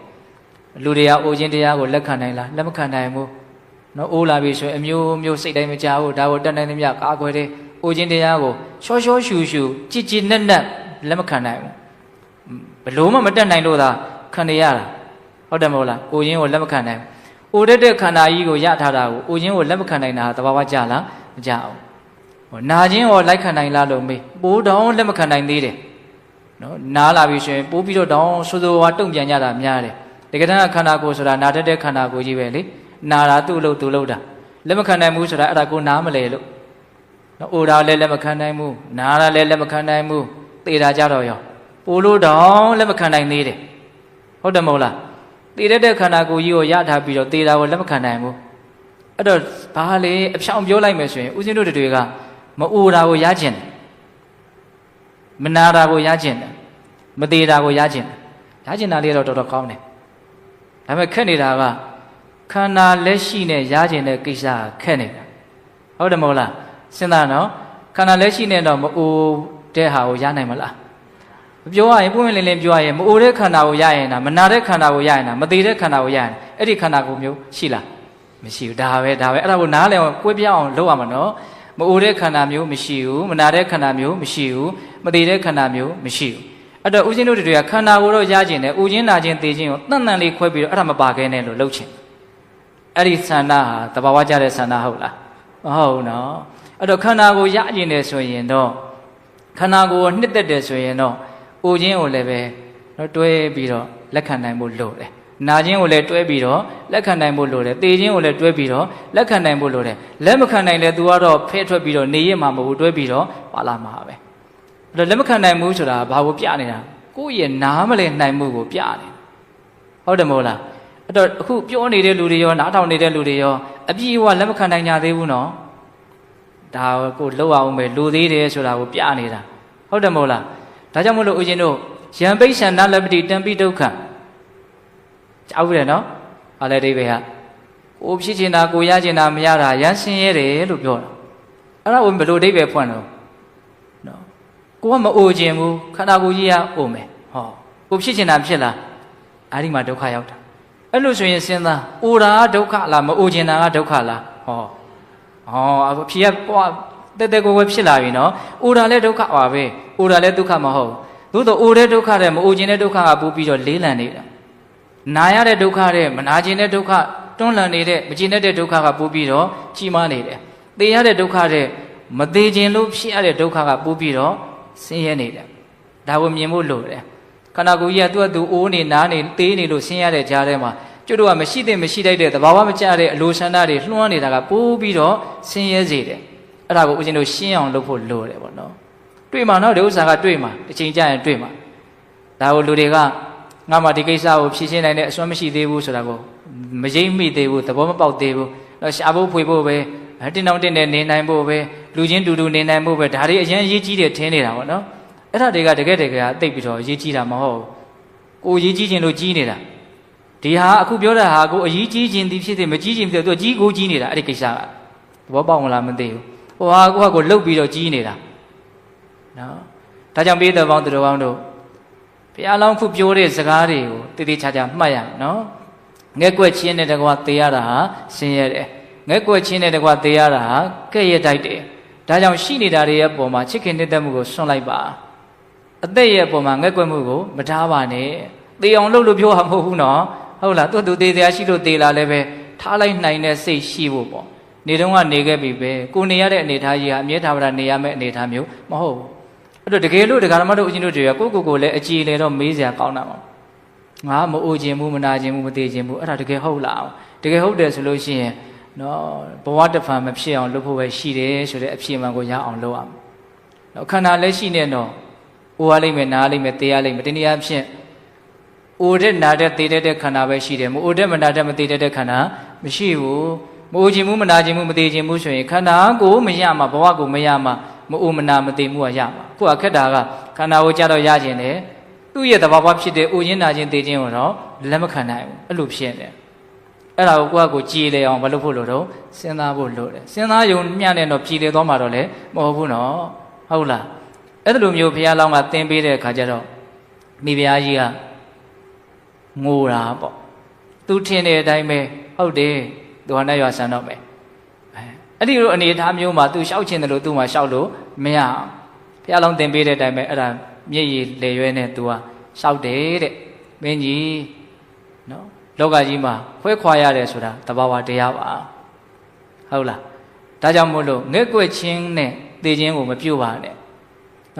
့လူတွေကဦးဇင်းတရားကိုလက်ခံနိုင်လားလက်မခံနိုင်ဘူးနော်အိုးလာပြီဆိုရင်အမျိုးမျိုးစိတ်တိုင်းမကြဘူးဒါကိုတတ်နိုင်သမျှကာကွယ်တယ်ဦးဇင်းတရားကိုရှောရှောရှူရှူကြည်ကြည်နက်နက်လက်မခံနိုင်ဘူးဘလို့မှမတက်နိုင်လို့သာခံရတာဟုတ်တယ်မဟုတ်လားဦးဇင်းကိုလက်မခံနိုင်ဘူးအိုတဲ့ခန္ဓာကြီးကိုရထားတာကိုဦးဇင်းကိုလက်မခံနိုင်တာသဘာဝကြလားမကြအောင်နာခြင်းရောလိုက်ခံနိုင်လားလို့မေးပိုးတောင်လက်မခံနိုင်သေးတယ်နော်နားလာပြီဆိုရင်ပိုးပြီးတော့တောင်ဆိုးဆိုးဝါတုံ့ပြန်ကြတာများတယ်တကယ်တမ်းခန္ဓာကိုယ်ဆိုတာနာတတ်တဲ့ခန္ဓာကိုယ်ကြီးပဲလေနာတာသူ့လို့သူလို့တာလက်မခံနိုင်ဘူးဆိုတာအဲ့ဒါကိုနားမလဲလို့နော်အိုတာလည်းလက်မခံနိုင်ဘူးနာတာလည်းလက်မခံနိုင်ဘူးသေတာကြတော့ရောပိုးလို့တောင်လက်မခံနိုင်သေးတယ်ဟုတ်တယ်မဟုတ်လားသေတဲ့ခန္ဓာကိုယ်ကြီးကိုရထားပြီးတော့သေတာကိုလက်မခံနိုင်ဘူးအဲ့တော့ဘာလဲအဖြောင်ပြောလိုက်မယ်ဆိုရင်ဦးဇင်းတို့တွေကမအိုတာကိုရကျင်တယ်မနာတာကိုရကျင်တယ်မသေးတာကိုရကျင်တယ်ရကျင်တာလေးတော့တော်တော်ကောင်းတယ်ဒါပေမဲ့ခက်နေတာကခန္ဓာလက်ရှိနဲ့ရကျင်တဲ့ကိစ္စခက်နေတာဟုတ်တယ်မဟုတ်လားစဉ်းစားနော်ခန္ဓာလက်ရှိနဲ့တော့မအိုတဲ့ဟာကိုရနိုင်မလားပြောရရင်ပွင့်ပွင့်လင်းလင်းပြောရရင်မအိုတဲ့ခန္ဓာကိုရရင်လားမနာတဲ့ခန္ဓာကိုရရင်လားမသေးတဲ့ခန္ဓာကိုရရင်အဲ့ဒီခန္ဓာကိုယ်မျိုးရှိလားမရှိဘူးဒါပဲအဲ့ဒါကိုနားလည်အောင်ကိုယ်ပြောင်းအောင်လုပ်ရမှာနော်မအိုတဲ့ခန္ဓာမျိုးမရှိဘူးမနာတဲ့ခန္ဓာမျိုးမရှိဘူးမသေးတဲ့ခန္ဓာမျိုးမရှိဘူးအဲ့တော့ဦးဇင်းတို့တွေကခန္ဓာကိုတော့ရကျင်တယ်ဥချင်းနာချင်းသေချင်းကိုတန်တန်လေးခွဲပြီးတော့အဲ့ဒါမပါခဲနဲ့လို့လှုပ်ချင်အဲ့ဒီဆန္ဒဟာတဘာဝကြတဲ့ဆန္ဒဟုတ်လားမဟုတ်နော်အဲ့တော့ခန္ဓာကိုရကျင်တယ်ဆိုရင်တော့ခန္ဓာကိုနှစ်သက်တယ်ဆိုရင်တော့ဥချင်းကိုလည်းပဲတော့တွဲပြီးတော့လက်ခံနိုင်ဖို့လိုတယ်နာခြင်းကိုလည်းတွဲပြီးတော့လက်ခံနိုင်ဖို့လိုတယ်သေခြင်းကိုလည်းတွဲပြီးတော့လက်ခံနိုင်ဖို့လိုတယ်လက်မခံနိုင်လဲ तू ကတော့ဖဲထွက်ပြီးတော့နေရမှာမဟုတ်ဘူးတွဲပြီးတော့ပါလာမှာပဲအဲ့တော့လက်မခံနိုင်ဘူးဆိုတာဘာကိုပြနေတာကိုယ့်ရဲ့နားမလဲနိုင်မှုကိုပြနေတာဟုတ်တယ်မဟုတ်လားအဲ့တော့အခုပြောနေတဲ့လူတွေရောနားထောင်နေတဲ့လူတွေရောအပြည့်အဝလက်မခံနိုင်ကြသေးဘူးနော်ဒါကိုလောက်အောင်ပဲလူသေးတယ်ဆိုတာကိုပြနေတာဟုတ်တယ်မဟုတ်လားဒါကြောင့်မလို့ဦးဇင်းတို့ယံပိဋ္ဌာနလပတိတံပိဒုက္ခကြောက်ရတယ်နော်။အားလည်းအိဗေဟာကိုဖြစ်ချင်တာကိုရချင်တာမရတာရမ်းဆင်းရဲတယ်လို့ပြောတာ။အဲ့ဒါကိုဘယ်လိုအိဗေဖွင့်တော့နော်။ကိုကမအိုခြင်းဘူးခန္ဓာကိုယ်ကြီးကအိုမယ်။ဟောကိုဖြစ်ချင်တာဖြစ်လား။အဲ့ဒီမှာဒုက္ခရောက်တာ။အဲ့လိုဆိုရင်စဉ်းစားအိုတာကဒုက္ခလားမအိုချင်တာကဒုက္ခလား။ဟောအဖြေကတက်တက်ကိုယ်ဖြစ်လာပြီနော်။အိုတာလည်းဒုက္ခပါပဲ။အိုတာလည်းဒုက္ခမဟုတ်ဘူး။သို့တော့အိုတဲ့ဒုက္ခတဲ့မအိုချင်တဲ့ဒုက္ခကပို့ပြီးတော့လေးလံနေတာ။ နာရတဲ့ဒုက္ခတဲ့မနာခြင်းတဲ့ဒုက္ခတွန်းလှန်နေတဲ့မကျင်တဲ့ဒုက္ခကပို့ပြီးတော့ကြီးမားနေတယ်။သေရတဲ့ဒုက္ခတဲ့မသေးခြင်းလို့ဖြစ်ရတဲ့ဒုက္ခကပို့ပြီးတော့ဆင်းရဲနေတယ်။ဒါကိုမြင်ဖို့လိုတယ်။ခန္ဓာကိုယ်ကြီးကသူ့အတူအိုးနေနားနေသေးနေလို့ဆင်းရတဲ့ကြားထဲမှာကျွတ်တို့ကမရှိတဲ့မရှိတတ်တဲ့သဘာဝမကျတဲ့အလိုဆန္ဒတွေလွှမ်းနေတာကပို့ပြီးတော့ဆင်းရဲစေတယ်။အဲ့ဒါကိုဦးဇင်းတို့ရှင်းအောင်လုပ်ဖို့လိုတယ်ပေါ့နော်။တွေ့မှာနော်ဒီဥစ္စာကတွေ့မှာတစ်ချိန်ကြာရင်တွေ့မှာဒါကိုလူတွေကငါမှဒီကိစ္စကိုဖြေရှင်းနိုင်တဲ့အစွမ်းမရှိသေးဘူးဆိုတာကိုမရိပ်မိသေးဘူးသဘောမပေါက်သေးဘူးတော့ရှာဖို့ဖွေဖို့ပဲတင်းတောင်တင်းနဲ့နေနိုင်ဖို့ပဲလူချင်းတူတူနေနိုင်ဖို့ပဲဒါတွေအရင်အရေးကြီးတယ်ထင်နေတာပေါ့နော်အဲ့ဒါတွေကတကယ်တိတ်ပြီးတော့အရေးကြီးတာမဟုတ်ကိုအရေးကြီးခြင်းလို့ကြီးနေတာဒီဟာအခုပြောတာဟာကိုအရေးကြီးခြင်းဒီဖြစ်တယ်မကြီးခြင်းဖြစ်တယ်သူကြီးကိုကြီးနေတာအဲ့ဒီကိစ္စကသဘောပေါက်မလားမသိဘူးဟိုဟာကိုဟာကိုလှုပ်ပြီးတော့ကြီးနေတာနော်ဒါကြောင့်ပေးတော်ပေါင်းသူတော်ကောင်းတို့ဘုရားလောင်းခုပြောတဲ့စကားတွေကိုတည်တည်ချာချာမှတ်ရနော်ငဲ့ကွက်ချင်းတဲ့တကွာသေရတာဟာဆင်းရဲတယ်ငဲ့ကွက်ချင်းတဲ့တကွာသေရတာဟာကဲ့ရဲ့တိုက်တယ်ဒါကြောင့်ရှိနေတာတွေရဲ့ပုံမှာချစ်ခင်နှစ်သက်မှုကိုဆွန့်လိုက်ပါအသက်ရဲ့ပုံမှာငဲ့ကွက်မှုကိုမထားပါနဲ့သေအောင်လုပ်လို့ပြောတာမဟုတ်ဘူးနော်ဟုတ်လားသူသေတရားရှိလို့သေလာလည်းပဲထားလိုက်နိုင်တဲ့စိတ်ရှိဖို့ပေါ့နေတော့ကနေခဲ့ပြီပဲကိုနေရတဲ့အနေထားကြီးဟာအမြဲတမ်းနေရမယ့်အနေထားမျိုးမဟုတ်ဘူးအဲ့တော့တကယ်လို့ဒကာဓမ္မတို့အချင်းတို့တွေကကိုလည်းအကြည်လေတော့မေးစရာကောင်းတာပေါ့ငါမအိုခြင်းဘူးမနာခြင်းဘူးမသေးခြင်းဘူးအဲ့ဒါတကယ်ဟုတ်လားတကယ်ဟုတ်တယ်ဆိုလို့ရှိရင်နော်ဘဝတစ်ဖန်မဖြစ်အောင်လုပ်ဖို့ပဲရှိတယ်ဆိုတဲ့အဖြေမှန်ကိုရအောင်လုပ်အောင်နော်ခန္ဓာလည်းရှိနေတော့အိုရလိမ့်မယ်နားလိမ့်မယ်သေရလိမ့်မယ်တနည်းအားဖြင့်အိုတဲ့နာတဲ့သေတဲ့ခန္ဓာပဲရှိတယ်မအိုတဲ့မနာတဲ့မသေတဲ့ခန္ဓာမရှိဘူးမအိုခြင်းဘူးမနာခြင်းဘူးမသေးခြင်းဘူးဆိုရင်ခန္ဓာကိုမရမှာဘဝကိုမရမှာမအိုမနာမသိမှုကရမှာခုကခက်တာကခန္ဓာကိုကြတော့ရခြင်းတယ်သူ့ရဲ့သဘာဝဖြစ်တဲ့အိုခြင်းနာခြင်းသိခြင်းကိုတော့လက်မခံနိုင်ဘူးအဲ့လိုဖြစ်နေအဲ့ဒါကိုကိုကြည်လေအောင်မလုပ်ဖို့လို့တော့စဉ်းစားဖို့လိုတယ်စဉ်းစားယုံမျှနဲ့တော့ပြည်လေသွားမှာတော့လေမဟုတ်ဘူးနော်ဟုတ်လားအဲ့လိုမျိုးဘုရားလောင်းကသင်ပေးတဲ့အခါကျတော့မိဖုရားကြီးကငိုတာပေါ့သူထင်တဲ့အတိုင်းပဲဟုတ်တယ်သူဟာနဲ့ရွာဆန်တော့မယ်အဲ့ဒီလိုအနေအထားမျိုးမှာသူလျှောက်ချင်တယ်လို့သူမှလျှောက်လို့မရအောင်ဘုရားလောင်းသင်ပေးတဲ့အတိုင်းပဲအဲ့ဒါမျက်ရည်လေရွဲနဲ့သူကလျှောက်တယ်တဲ့မင်းကြီးနော်လောကကြီးမှာခွဲခွာရတယ်ဆိုတာတဘာဝတရားပါဟုတ်လားဒါကြောင့်မို့လို့ငဲ့ကွက်ချင်းနဲ့သေခြင်းကိုမပြုတ်ပါနဲ့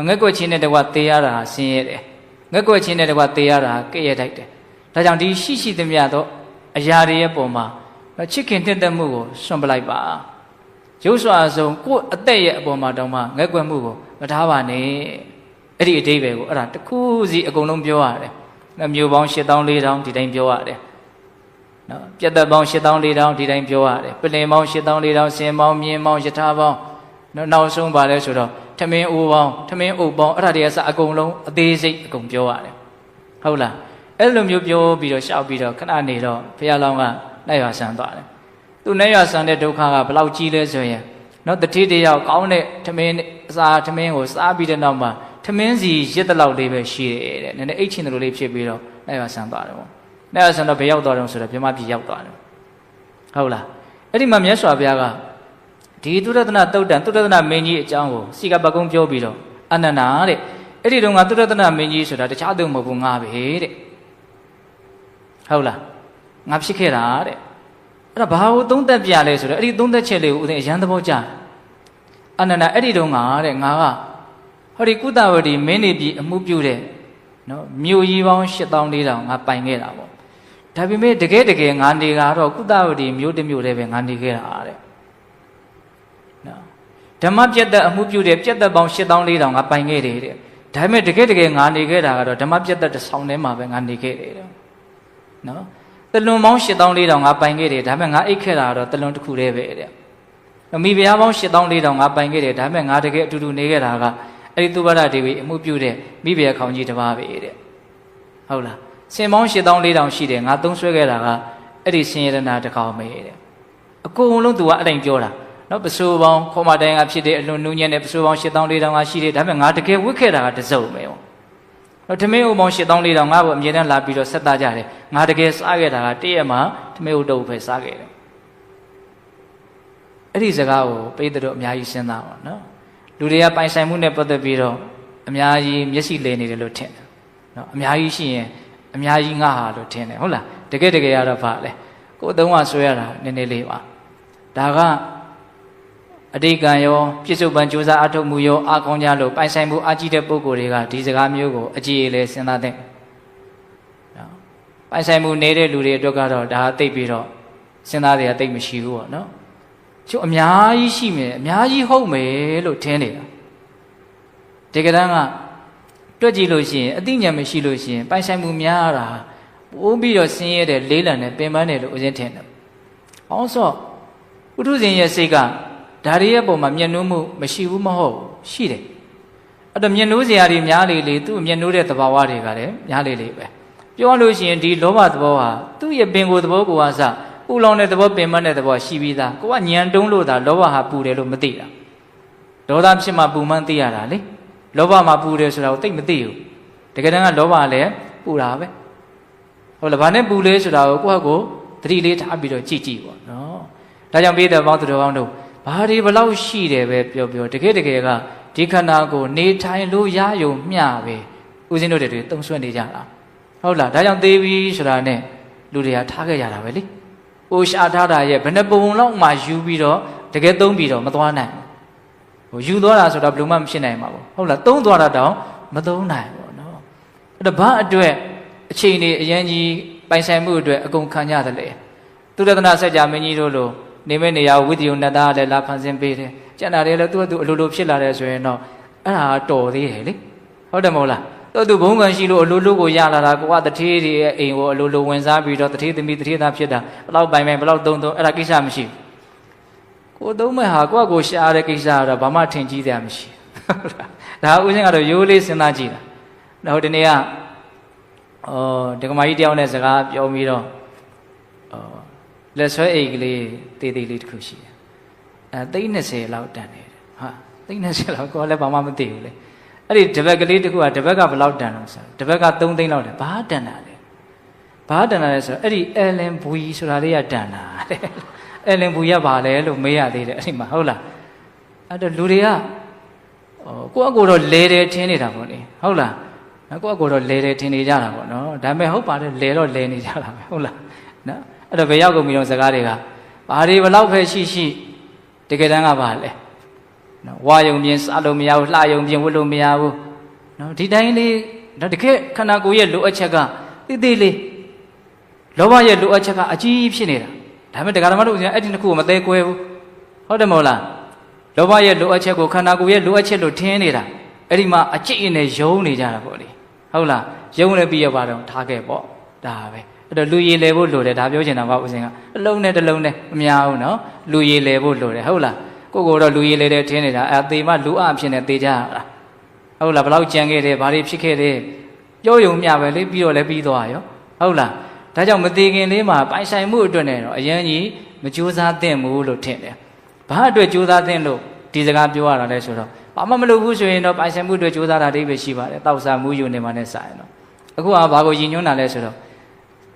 ငဲ့ကွက်ချင်းနဲ့တကွာသေရတာဆင်းရဲတယ်ငဲ့ကွက်ချင်းနဲ့တကွာသေရတာကဲ့ရဲ့တိုက်တယ်ဒါကြောင့်ဒီရှိသမျှသောအရာတွေရဲ့ပုံမှာချစ်ခင်နှစ်သက်မှုကိုစွန့်ပလိုက်ပါရုပ်စွာဆုံးကိုယ့်အသက်ရဲ့အပေါ်မှာတောင်မှငဲ့ကွက်မှုကိုမထားပါနဲ့အဲ့ဒီအဓိပ္ပာယ်ကိုအဲ့ဒါတစ်ခုစီအကုန်လုံးပြောရတယ်မျိုးပေါင်း8400ဒီတိုင်းပြောရတယ်နော်ပြတ်သက်ပေါင်း8400ဒီတိုင်းပြောရတယ်ပလင်ပေါင်း8400ဆင်ပေါင်းမြင်းပေါင်းယထာပေါင်းနော်နောက်ဆုံးပါလဲဆိုတော့ထမင်းအိုးပေါင်းထမင်းအုပ်ပေါင်းအဲ့ဒါတွေကစအကုန်လုံးအသေးစိတ်အကုန်ပြောရတယ်ဟုတ်လားအဲ့လိုမျိုးပြောပြီးတော့ရှောက်ပြီးတော့ခဏနေတော့ဘုရားလောင်းကနိုင်ရွာဆန်သွားတယ်သူနိုင်ရွာဆန်တဲ့ဒုက္ခကဘလောက်ကြီးလဲဆိုရင်နော်တတိတယောက်ကောင်းတဲ့ထမင်းအစာထမင်းကိုစားပြီးတဲ့နောက်မှာထမင်းစီရစ်တဲ့လောက်လေးပဲရှိတယ်တဲ့နည်းနည်းအိတ်ချင်တယ်လို့လေးဖြစ်ပြီးတော့နိုင်ရွာဆန်သွားတယ်ပေါ့နိုင်ရွာဆန်တော့ဘယ်ရောက်သွားတယ်ဆိုတော့ဗြဟ္မပြည်ရောက်သွားတယ်ဟုတ်လားအဲ့ဒီမှာမြတ်စွာဘုရားကဒီသုတ္တနာတုတ်တန်သုတ္တနာမင်းကြီးအကြောင်းကိုစီကပကုံးပြောပြီးတော့အနန္နာတဲ့အဲ့ဒီတုန်းကသုတ္တနာမင်းကြီးဆိုတာတခြားသူမဟုတ်ဘူးငါပဲတဲ့ဟုတ်လားငါဖြစ်ခဲ့တာတဲ့အဲ့ဒါဘာကိုသုံးသက်ပြလဲဆိုတော့အဲ့ဒီသုံးသက်ချက်လေးကိုဦးသိအရန်သဘောကျအနန္နာအဲ့ဒီတုန်းကတဲ့ငါကဟောဒီကုသဝတီမင်းနေပြည်အမှုပြုတဲ့နော်မြို့ကြီးပေါင်း8400ငါပိုင်ခဲ့တာပေါ့ဒါပေမဲ့တကယ်ငါနေကတော့ကုသဝတီမြို့တစ်မြို့တည်းပဲငါနေခဲ့တာတဲ့နော်ဓမ္မပြတ်သက်အမှုပြုတဲ့ပြတ်သက်ပေါင်း8400ငါပိုင်ခဲ့တယ်တဲ့ဒါပေမဲ့တကယ်ငါနေခဲ့တာကတော့ဓမ္မပြတ်သက်တစ်ဆောင်ထဲမှာပဲငါနေခဲ့တယ်တဲ့နော်တလွန်ပေါင်း8400ငါပိုင်ခဲ့တယ်ဒါပေမဲ့ငါအိတ်ခဲ့တာကတော့တလွန်တစ်ခုတည်းပဲတဲ့မိဖုရားပေါင်း8400ငါပိုင်ခဲ့တယ်ဒါပေမဲ့ငါတကယ်အတူတူနေခဲ့တာကအဲ့ဒီသုဘရဒေဝီအမှုပြုတဲ့မိဖုရားခေါင်းကြီးတစ်ပါးပဲတဲ့ဟုတ်လားဆင်ပေါင်း8400ရှိတယ်ငါသုံးဆွဲခဲ့တာကအဲ့ဒီဆင်ရတနာတစ်ကောင်ပဲတဲ့အကုန်လုံးသူကအဲ့တိုင်းပြောတာနော်ပစိုးပေါင်းခေါမတိုင်းကဖြစ်တဲ့အလွန်နူးညံ့တဲ့ပစိုးပေါင်း8400ကရှိတယ်ဒါပေမဲ့ငါတကယ်ဝတ်ခဲ့တာကတစုံပဲပေါ့ထမင်းဥပေါင်း8400ငါ့ကိုအမြဲတမ်းလာပြီးတော့ဆက်သားကြတယ်ငါတကယ်စားခဲ့တာကတည့်ရမှာထမင်းဥတုပ်ပဲစားခဲ့တယ်အဲ့ဒီစကားကိုပိဿတို့အများကြီးစဉ်းစားပါနော်လူတွေကပိုင်ဆိုင်မှုနဲ့ပတ်သက်ပြီးတော့အများကြီးမျက်စိလဲနေတယ်လို့ထင်တယ်နော်အများကြီးရှိရင်အ အများကြီးငါဟာလို့ထင်တယ်ဟုတ်လားတကယ်ကတော့ဘာလဲကိုယ်သုံးကဆွဲရတာနည်းနည်းလေးပါဒါကအတိတ်ကံရောပြစ္ဆုတ်ပံကြိုးစားအထုတ်မှုရောအားကောင်းကြလို့ပိုင်ဆိုင်မှုအားကြီးတဲ့ပုဂ္ဂိုလ်တွေကဒီစကားမျိုးကိုအကြည့်အလဲစဉ်းစားတဲ့ပိုင်ဆိုင်မှုနေတဲ့လူတွေအတွက်ကတော့ဒါသိပ်ပြီးတော့စဉ်းစားတွေကသိပ်မရှိဘူးပေါ့နော်ကျို့အများကြီးရှိမယ်အများကြီးဟုတ်မယ်လို့ထင်နေတာဒီကတန်းကတွက်ကြည့်လို့ရှိရင်အသိဉာဏ်မရှိလို့ရှိရင်ပိုင်ဆိုင်မှုများတာပိုးပြီးတော့ဆင်းရဲတဲ့လေးလံနဲ့ပင်ပန်းတယ်လို့ဦးဇင်းထင်တယ်။အောင်ဆိုဥထုဇဉ်ရဲ့စိတ်ကဒါရီရဲ့ပုံမှာမျက်နှိုးမှုမရှိဘူးမဟုတ်ရှိတယ်။အဲ့တော့မျက်နှိုးစရာတွေများလေသူ့မျက်နှိုးတဲ့သဘာဝတွေကလည်းများလေပဲ။ပြောလို့ရှိရင်ဒီလောဘသဘောဟာသူ့ရဲ့ပင်ကိုယ်သဘောကိုအစပူလောင်တဲ့သဘောပင်ပန်းတဲ့သဘောရှိပြီးသား။ကိုကညံတုံးလို့သာလောဘဟာပူတယ်လို့မသိတာ။ဒေါသဖြစ်မှပူမှန်းသိရတာလေ။လောဘမှာပူတယ်ဆိုတာကိုသိမသိဘူး။တကယ်တမ်းကလောဘလည်းပူတာပဲ။ဟုတ်လားဘာနဲ့ပူလဲဆိုတာကိုကိုယ့်ဟာကိုသတိလေးထားပြီးတော့ကြည့်ပေါ့နော်။ဒါကြောင့်ပိဿပေါင်းသူတော်ကောင်းတို့ဘာတွေဘလောက်ရှိတယ်ပဲပြောတကယ်ကဒီခန္ဓာကိုနေထိုင်လို့ရယုံမျှပဲဦးဇင်းတို့တွေတုံဆွဲနေကြတာဟုတ်လားဒါကြောင့်သေးပြီဆိုတာနဲ့လူတွေကထားခဲ့ရတာပဲလေ။အိုရှာထားတာရဲ့ဘယ်နှပုံလောက်မှယူပြီးတော့တကယ်သုံးပြီးတော့မသွားနိုင်ဘူး။ယူသွားတာဆိုတော့ဘယ်လိုမှမဖြစ်နိုင်ပါဘူး။ဟုတ်လားသုံးသွားတာတောင်မသုံးနိုင်ဘူးနော်။အဲ့ဒါဘာအတွက်အချိန်နေအရင်ကြီးပိုင်ဆိုင်မှုအတွက်အကုန်ခံရတယ်လေသူရတနာစัจ जा မင်းကြီးတို့လိုနေမဲ့နေရာဝိတ္တယုံနတ္တလည်းလာဖန်ဆင်းပေးတယ်ကျန်တာတွေလည်းသူအလိုဖြစ်လာတယ်ဆိုရင်တော့အဲ့ဒါတော်သေးတယ်လေဟုတ်တယ်မဟုတ်လားသူဘုံကံရှိလို့အလိုကိုရလာတာကိုကတထေးတွေရဲ့အိမ်ကိုအလိုဝင်စားပြီးတော့တထေးသမီးတထေးသားဖြစ်တာဘလောက်ပိုင်ဘလောက်သုံးအဲ့ဒါကိစ္စမရှိဘူးကိုသုံးမဲ့ဟာကိုရှားတဲ့ကိစ္စကတော့ဘာမှထင်ကြီးတယ်မရှိဟုတ်လားဒါဥစဉ်ကတော့ရိုးလေးစဉ်းစားကြည့်တာနောက်ဒီနေ့ကဒကမာကြီးတယောက်နဲ့စကားပြောပြီးတော့လက်ဆွဲအိတ်ကလေးတေးသေးလေးတစ်ခုရှိတယ်30လောက်တန်တယ်ဟာ30လောက်ကိုလည်းဘာမှမသိဘူးလေအဲ့ဒီတပတ်ကလေးတစ်ခုကတပတ်ကဘယ်လောက်တန်လို့ဆိုတပတ်က3သိန်းလောက်တယ်ဘာတန်တာလဲဆိုတော့အဲ့ဒီအလင်ဘူကြီးဆိုတာလေးကတန်တာတဲ့အလင်ဘူကြီးကဘာလဲလို့မေးရသေးတယ်အဲ့ဒီမှာဟုတ်လားအဲ့တော့လူတွေကကိုယ့်အကိုတော့လဲတယ်ထင်းနေတာပေါ့လေဟုတ်လားကိုယ့်အကိုတော့လဲတယ်ထင်နေကြတာပေါ့နော်ဒါပေမဲ့ဟုတ်ပါတယ်လဲတော့လဲနေကြတာပဲဟုတ်လားနော်အဲ့တော့ဘယ်ရောက်ကုန်ပြီတော့စကားတွေကဘာတွေဘလောက်ပဲရှိတကယ်တမ်းကဘာလဲနော်ဝါယုံပြင်းစားလို့မရဘူးလှယုံပြင်းဝတ်လို့မရဘူးနော်ဒီတိုင်းလေးတကယ်ခန္ဓာကိုယ်ရဲ့လိုအပ်ချက်ကသေးလေးလောဘရဲ့လိုအပ်ချက်ကအကြီးဖြစ်နေတာဒါပေမဲ့တရားဓမ္မတို့အဲ့ဒီတစ်ခုကိုမသေးကွဲဘူးဟုတ်တယ်မဟုတ်လားလောဘရဲ့လိုအပ်ချက်ကိုခန္ဓာကိုယ်ရဲ့လိုအပ်ချက်လို့ထင်နေတာအဲ့ဒီမှာအကျင့်နဲ့ယုံနေကြတာပေါ့လေဟုတ်လားယုံလည်းပြီးရပါတော့ထားခဲ့ပေါ့ဒါပဲအဲ့တော့လူရည်လေဖို့လိုတယ်ဒါပြောချင်တာပါဦးစင်ကအလုံးနဲ့တစ်လုံးနဲ့မများဘူးနော်လူရည်လေဖို့လိုတယ်ဟုတ်လားကိုတော့လူရည်လေတဲ့ထင်းနေတာအဲသေမလူအဖြစ်နဲ့သေကြရတာဟုတ်လားဘယ်လောက်ကြံခဲ့တယ်ဘာတွေဖြစ်ခဲ့တယ်ပြောယုံမျှပဲလေပြီးတော့လည်းပြီးသွားရောဟုတ်လားဒါကြောင့်မသေးခင်လေးမှာပိုင်ဆိုင်မှုအတွက်နဲ့တော့အရင်ကြီးမကြိုးစားသင့်ဘူးလို့ထင်တယ်ဘာအတွက်ကြိုးစားသင့်လို့ဒီစကားပြောရတာလဲဆိုတော့ဘာမှမလုပ်ဘူးဆိုရင်တော့ပိုင်ဆိုင်မှုအတွက်ကြိုးစားတာအိပဲရှိပါတယ်တောက်စားမှုယူနေမှနဲ့ဆိုင်တော့အခုကဘာကိုရည်ညွှန်းတာလဲဆိုတော့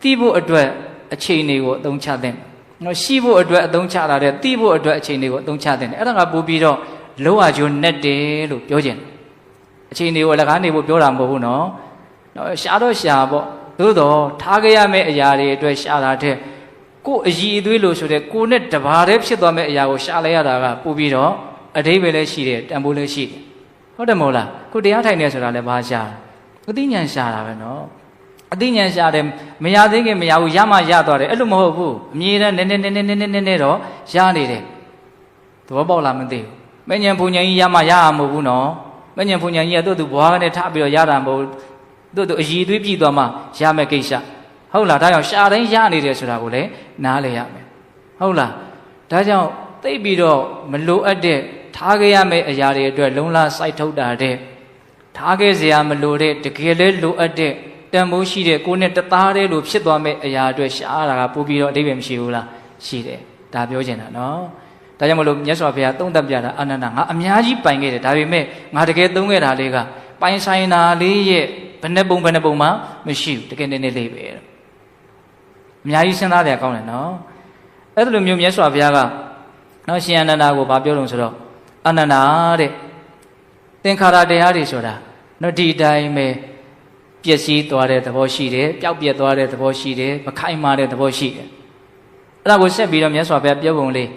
တိဖို့အတွက်အချိန်တွေကိုအသုံးချတဲ့နော်ရှိဖို့အတွက်အသုံးချလာတဲ့တိဖို့အတွက်အချိန်တွေကိုအသုံးချတဲ့အဲ့ဒါကပို့ပြီးတော့လောအကျိုးနဲ့တယ်လို့ပြောခြင်းအချိန်တွေကိုလကားနေဖို့ပြောတာမဟုတ်ဘူးနော်ရှာတော့ရှာပေါ့သို့တော့ထားခဲ့ရမယ့်အရာတွေအတွက်ရှာတာတဲ့ကိုယ်အည်အသွေးလို့ဆိုတဲ့ကိုယ်နဲ့တဘာတည်းဖြစ်သွားမယ့်အရာကိုရှာလိုက်ရတာကပို့ပြီးတော့အတိပ္ပယ်လည်းရှိတယ်တန်ဖိုးလည်းရှိတယ်ဟုတ်တယ်မဟုတ်လားခုတရားထိုင်နေဆိုတာလည်းဘာရှာအသိဉာဏ်ရှာတာပဲနော်အသိဉာဏ်ရှာတယ်မရသေးခင်မရဘူးရမှရသွားတယ်အဲ့လိုမဟုတ်ဘူးအမြဲတမ်းနည်းတော့ရနေတယ်သဘောပေါက်လားမသိဘူးမဉ္ဇဉ်ဘုံဉာဏ်ကြီးရမှရမှာမဟုတ်ဘူးနော်မဉ္ဇဉ်ဘုံဉာဏ်ကြီးကသူ့ဘွားကနေထားပြီးတော့ရတာမဟုတ်သူ့အည်သွေးပြည့်သွားမှရမယ်ကိစ္စဟုတ်လားဒါကြောင့်ရှာတိုင်းရနေတယ်ဆိုတာကိုလည်းနားလည်ရမယ်ဟုတ်လားဒါကြောင့်သိပြီးတော့မလိုအပ်တဲ့ထားခဲ့ရမယ့်အရာတွေအတွက်လုံလစိုက်ထုတ်တာတဲ့ထားခဲ့စရာမလိုတဲ့တကယ်လဲလိုအပ်တဲ့တန်ဖိုးရှိတဲ့ကိုယ်နဲ့တသားတည်းလိုဖြစ်သွားမယ့်အရာအတွက်ရှားတာကပို့ပြီးတော့အတိပ္ပယ်မရှိဘူးလားရှိတယ်ဒါပြောချင်တာနော်ဒါကြောင့်မလို့မြတ်စွာဘုရားသုံးသပ်ပြတာအာနန္ဒငါအများကြီးပိုင်ခဲ့တယ်ဒါပေမဲ့ငါတကယ်သုံးခဲ့တာလေးကပိုင်ဆိုင်တာလေးရဲ့ဘယ်နှပုံမှမရှိဘူးတကယ်နည်းနည်းလေးပဲအများကြီးစဉ်းစားတယ်ကောင်းတယ်နော်အဲ့ဒါလိုမျိုးမြတ်စွာဘုရားကနော်ရှင်အာနန္ဒာကိုဗာပြောလို့ဆိုတော့အာနန္ဒာတဲ့သင်္ခါရတရားတွေဆိုတာနော်ဒီတိုင်းပဲ ပျက်စီးသွားတဲ့သဘောရှိတယ်ပျောက်ပြက်သွားတဲ့သဘောရှိတယ်မခိုင်မာတဲ့သဘောရှိတယ်အဲ့ဒါကိုဆက်ပြီးတော့မြတ်စွာဘုရားပြောပုံလေး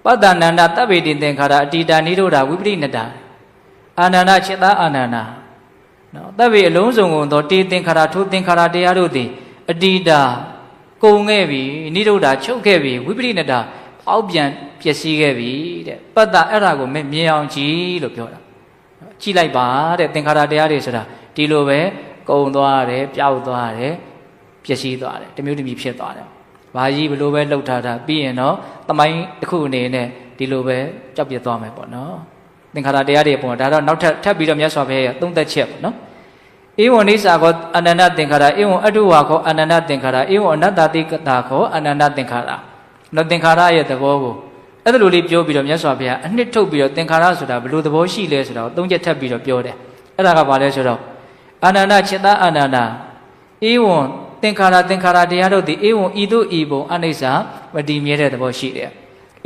ပတ္တနန္ဒတဗ္ဗေတိသင်္ခါရအတ္တိတာနိရောဓဝိပရိနတအာနန္ဒจิตตအာနန္ဒနော်တဗ္ဗေအလုံးစုံကုန်သောတေသင်္ခါရထိုသင်္ခါရတရားတို့သည်အတ္တိတာကုန်ခဲ့ပြီနိရောဓချုပ်ခဲ့ပြီဝိပရိနတအောက်ပြန်ပျက်စီးခဲ့ပြီတဲ့ပတ္တအဲ့ဒါကိုမြင်အောင်ကြည့်လို့ပြောတာကြည့်လိုက်ပါတဲ့သင်္ခါရတရားတွေဆိုတာဒီလိုပဲကုန်သွားတယ်ပျောက်သွားတယ်ပျက်စီးသွားတယ်တမျိုးတမျိုးဖြစ်သွားတယ်ဘာကြီးဘလို့ပဲလှုပ်ထားတာပြီးရင်တော့သမိုင်းတစ်ခုအနေနဲ့ဒီလိုပဲကြောက်ပြသွားမယ်ပေါ့နော်သင်္ခါရတရားတွေပေါ့ဒါတော့နောက်ထပ်ပြီးတော့မြတ်စွာဘုရားရဲ့သုံးသက်ချက်ပေါ့နော်ဧဝံနိစ္စခောအနန္တသင်္ခါရဧဝံအတုဝါခောအနန္တသင်္ခါရဧဝံအနတ္တတိကတာခောအနန္တသင်္ခါရနော်သင်္ခါရရဲ့သဘောကိုအဲ့ဒါလိုလေးပြောပြီးတော့မြတ်စွာဘုရားအနှစ်ထုတ်ပြီးတော့သင်္ခါရဆိုတာဘယ်လိုသဘောရှိလဲဆိုတာကိုသုံးချက်ထပ်ပြီးတော့ပြောတယ်အဲ့ဒါကဘာလဲဆိုတော့အာနန္ဒจิตตအာနန္ဒဧဝံသင်္ခါရတရားတို့သည်ဧဝံဤသို့ဤဘုံအနိစ္စမတည်မြဲတဲ့သဘောရှိတယ်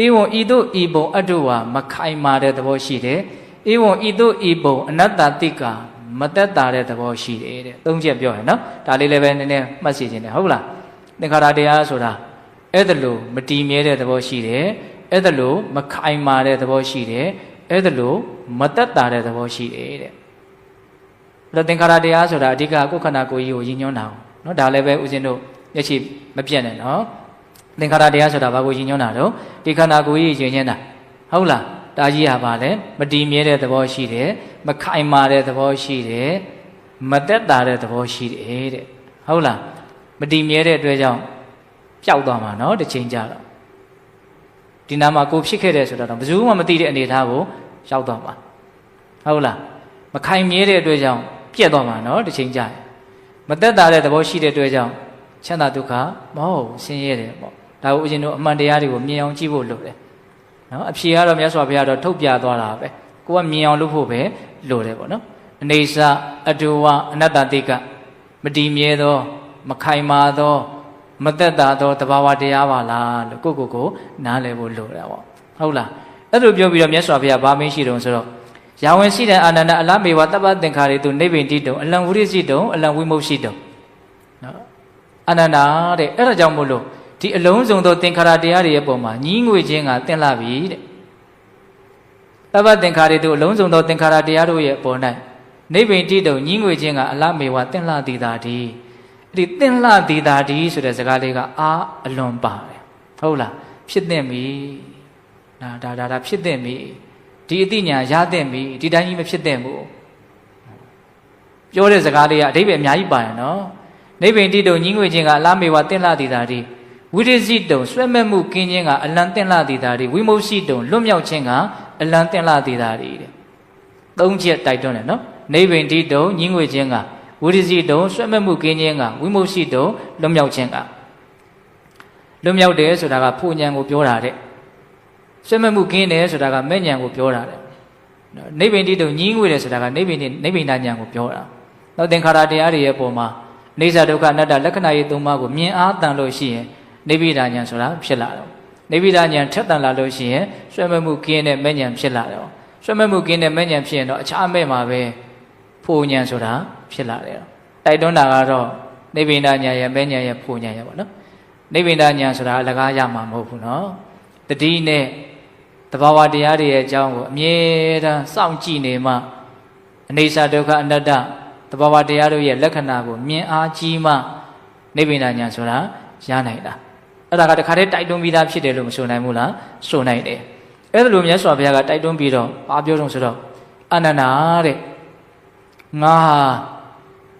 ဧဝံဤသို့ဤဘုံအတုဝါမခိုင်မာတဲ့သဘောရှိတယ်ဧဝံဤသို့ဤဘုံအနတ္တတိကာမတက်တာတဲ့သဘောရှိတယ်တဲ့သုံးချက်ပြောရနော်ဒါလေးလည်းပဲနည်းနည်းမှတ်စီခြင်းတယ်ဟုတ်လားသင်္ခါရတရားဆိုတာအဲ့ဒါလို့မတည်မြဲတဲ့သဘောရှိတယ်အဲ့ဒါလို့မခိုင်မာတဲ့သဘောရှိတယ်အဲ့ဒါလို့မတက်တာတဲ့သဘောရှိတယ်တဲ့အဲ့သင်္ခါရတရားဆိုတာအဓိကကိုယ်ခန္ဓာကိုယ်ကြီးကိုရည်ညွှန်းတာနော်ဒါလည်းပဲဦးဇင်းတို့မျက်စိမပြတ်နဲ့နော်သင်္ခါရတရားဆိုတာဘာကိုရည်ညွှန်းတာတော့ဒီခန္ဓာကိုယ်ကြီးရည်ညွှန်းတာဟုတ်လားဒါကြီးဟာပါလေမတည်မြဲတဲ့သဘောရှိတယ်မခိုင်မာတဲ့သဘောရှိတယ်မတက်တာတဲ့သဘောရှိတယ်တဲ့ဟုတ်လားမတည်မြဲတဲ့အတွက်ကြောင့်ပျောက်သွားမှာနော်တစ်ချိန်ကြတော့ဒီနာမှာကိုဖြစ်ခဲ့တယ်ဆိုတော့ဘယ်သူမှမသိတဲ့အနေအထားကိုရောက်သွားမှာဟုတ်လားမခိုင်မြဲတဲ့အတွက်ကြောင့်ပြက်သွားမှာနော်တစ်ချိန်ကြရင်မသက်သာတဲ့သဘောရှိတဲ့အတွက်ကြောင့်ချမ်းသာဒုက္ခမဟုတ်ဆင်းရဲတယ်ပေါ့ဒါကိုဦးဇင်းတို့အမှန်တရားတွေကိုမြင်အောင်ကြည့်ဖို့လိုတယ်နော်အဖြေကတော့မြတ်စွာဘုရားတော့ထုတ်ပြသွားတာပဲကိုကမြင်အောင်လုပ်ဖို့ပဲလိုတယ်ပေါ့နော်အနေစာအတုဝအနတ္တတိကမတည်မြဲသောမခိုင်မာသောမသက်သာသောတဘာဝတရားပါလားလို့ကိုနားလည်ဖို့လိုတာပေါ့ဟုတ်လားအဲ့လိုပြောပြီးတော့မြတ်စွာဘုရားဗာမင်းရှိတုံဆိုတော့ယာဝင်ရှိတဲ့အာနန္ဒအလမေဝတပ္ပသင်္ခါရေတုနိဗ္ဗိန္တိတုံအလံဝိရိစိတုံအလံဝိမု ക്തി တုံနော်အာနန္ဒတဲ့အဲ့ဒါကြောင့်မို့လို့ဒီအလုံးစုံသောသင်္ခါရတရားတွေရဲ့ပုံမှာညီးငွေခြင်းကတင့်လာပြီတဲ့တပ္ပသင်္ခါရေတုအလုံးစုံသောသင်္ခါရတရားတို့ရဲ့ပေါ်၌နိဗ္ဗိန္တိတုံညီးငွေခြင်းကအလမေဝတင့်လာသည်သာဒီဒီတင့်လှသည်သာဒီဆိုတဲ့စကားလေးကအာအလွန်ပါတယ်ဟုတ်လားဖြစ်သင့်ပြီဒါဖြစ်သင့်ပြီဒီအသိဉာဏ်ရသင့်ပြီဒီတိုင်းကြီးမဖြစ်သင့်ဘူးပြောတဲ့စကားလေးကအဓိပ္ပာယ်အများကြီးပါတယ်နော်နိဗ္ဗိန္တိတုံညီးငွေခြင်းကအလားမေဝတင့်လှသည်သာဒီဝိရိစိတုံဆွဲမဲ့မှုကင်းခြင်းကအလံတင့်လှသည်သာဒီဝိမု ക്തി တုံလွတ်မြောက်ခြင်းကအလံတင့်လှသည်သာဒီတဲ့သုံးချက်တိုက်တွန်းတယ်နော်နိဗ္ဗိန္တိတုံညီးငွေခြင်းကဝိရိစိတုံဆွဲမဲ့မှုကင်းခြင်းကဝိမု ക്തി တုံလွတ်မြောက်ခြင်းကလွတ်မြောက်တယ်ဆိုတာကဖို့ဉဏ်ကိုပြောတာတဲ့ဆွဲမဲ့မှုကင်းတယ်ဆိုတာကမဲ့ဉဏ်ကိုပြောတာတဲ့နိဗ္ဗိန္တိတုံညီးငွေတယ်ဆိုတာကနိဗ္ဗိန္ဒဉာဏ်ကိုပြောတာနောက်သင်္ခါရတရားတွေရဲ့ပုံမှာနေစာဒုက္ခအနတ္တလက္ခဏာရေးသုံးပါးကိုမြင်အားတန်လို့ရှိရင်နိဗ္ဗိဒဉာဏ်ဆိုတာဖြစ်လာတော့နိဗ္ဗိဒဉာဏ်ထက်တန်လာလို့ရှိရင်ဆွဲမဲ့မှုကင်းတဲ့မဲ့ဉဏ်ဖြစ်လာတော့ဆွဲမဲ့မှုကင်းတဲ့မဲ့ဉဏ်ဖြစ်ရင်တော့အခြားမဲ့မှာပဲဖို့ဉဏ်ဆိုတာဖြစ်လာတယ်တိုက်တွန်းတာကတော့နိဗ္ဗိဒဉာဏ်ရဲ့မဲ့ဉဏ်ရဲ့ဖို့ဉဏ်ရဲ့ပေါ့နော်နိဗ္ဗိဒဉာဏ်ဆိုတာအလကားရမှာမဟုတ်ဘူးနော်တတိနဲ့တဘာဝတရားတွေရဲ့အကြောင်းကိုအမြဲတမ်းစောင့်ကြည့်နေမှအနေစာဒုက္ခအနတ္တတဘာဝတရားတို့ရဲ့လက္ခဏာကိုမြင်အားကြီးမှနိဗ္ဗိဒဉာဏ်ဆိုတာရနိုင်တာအဲ့ဒါကတခါတည်းတိုက်တွန်းပြီးသားဖြစ်တယ်လို့မဆိုနိုင်ဘူးလားဆိုနိုင်တယ်အဲ့ဒါလိုမြတ်စွာဘုရားကတိုက်တွန်းပြီးတော့ဘာပြောတော့ဆိုတော့အာနန္ဒာတဲ့ငါဟာ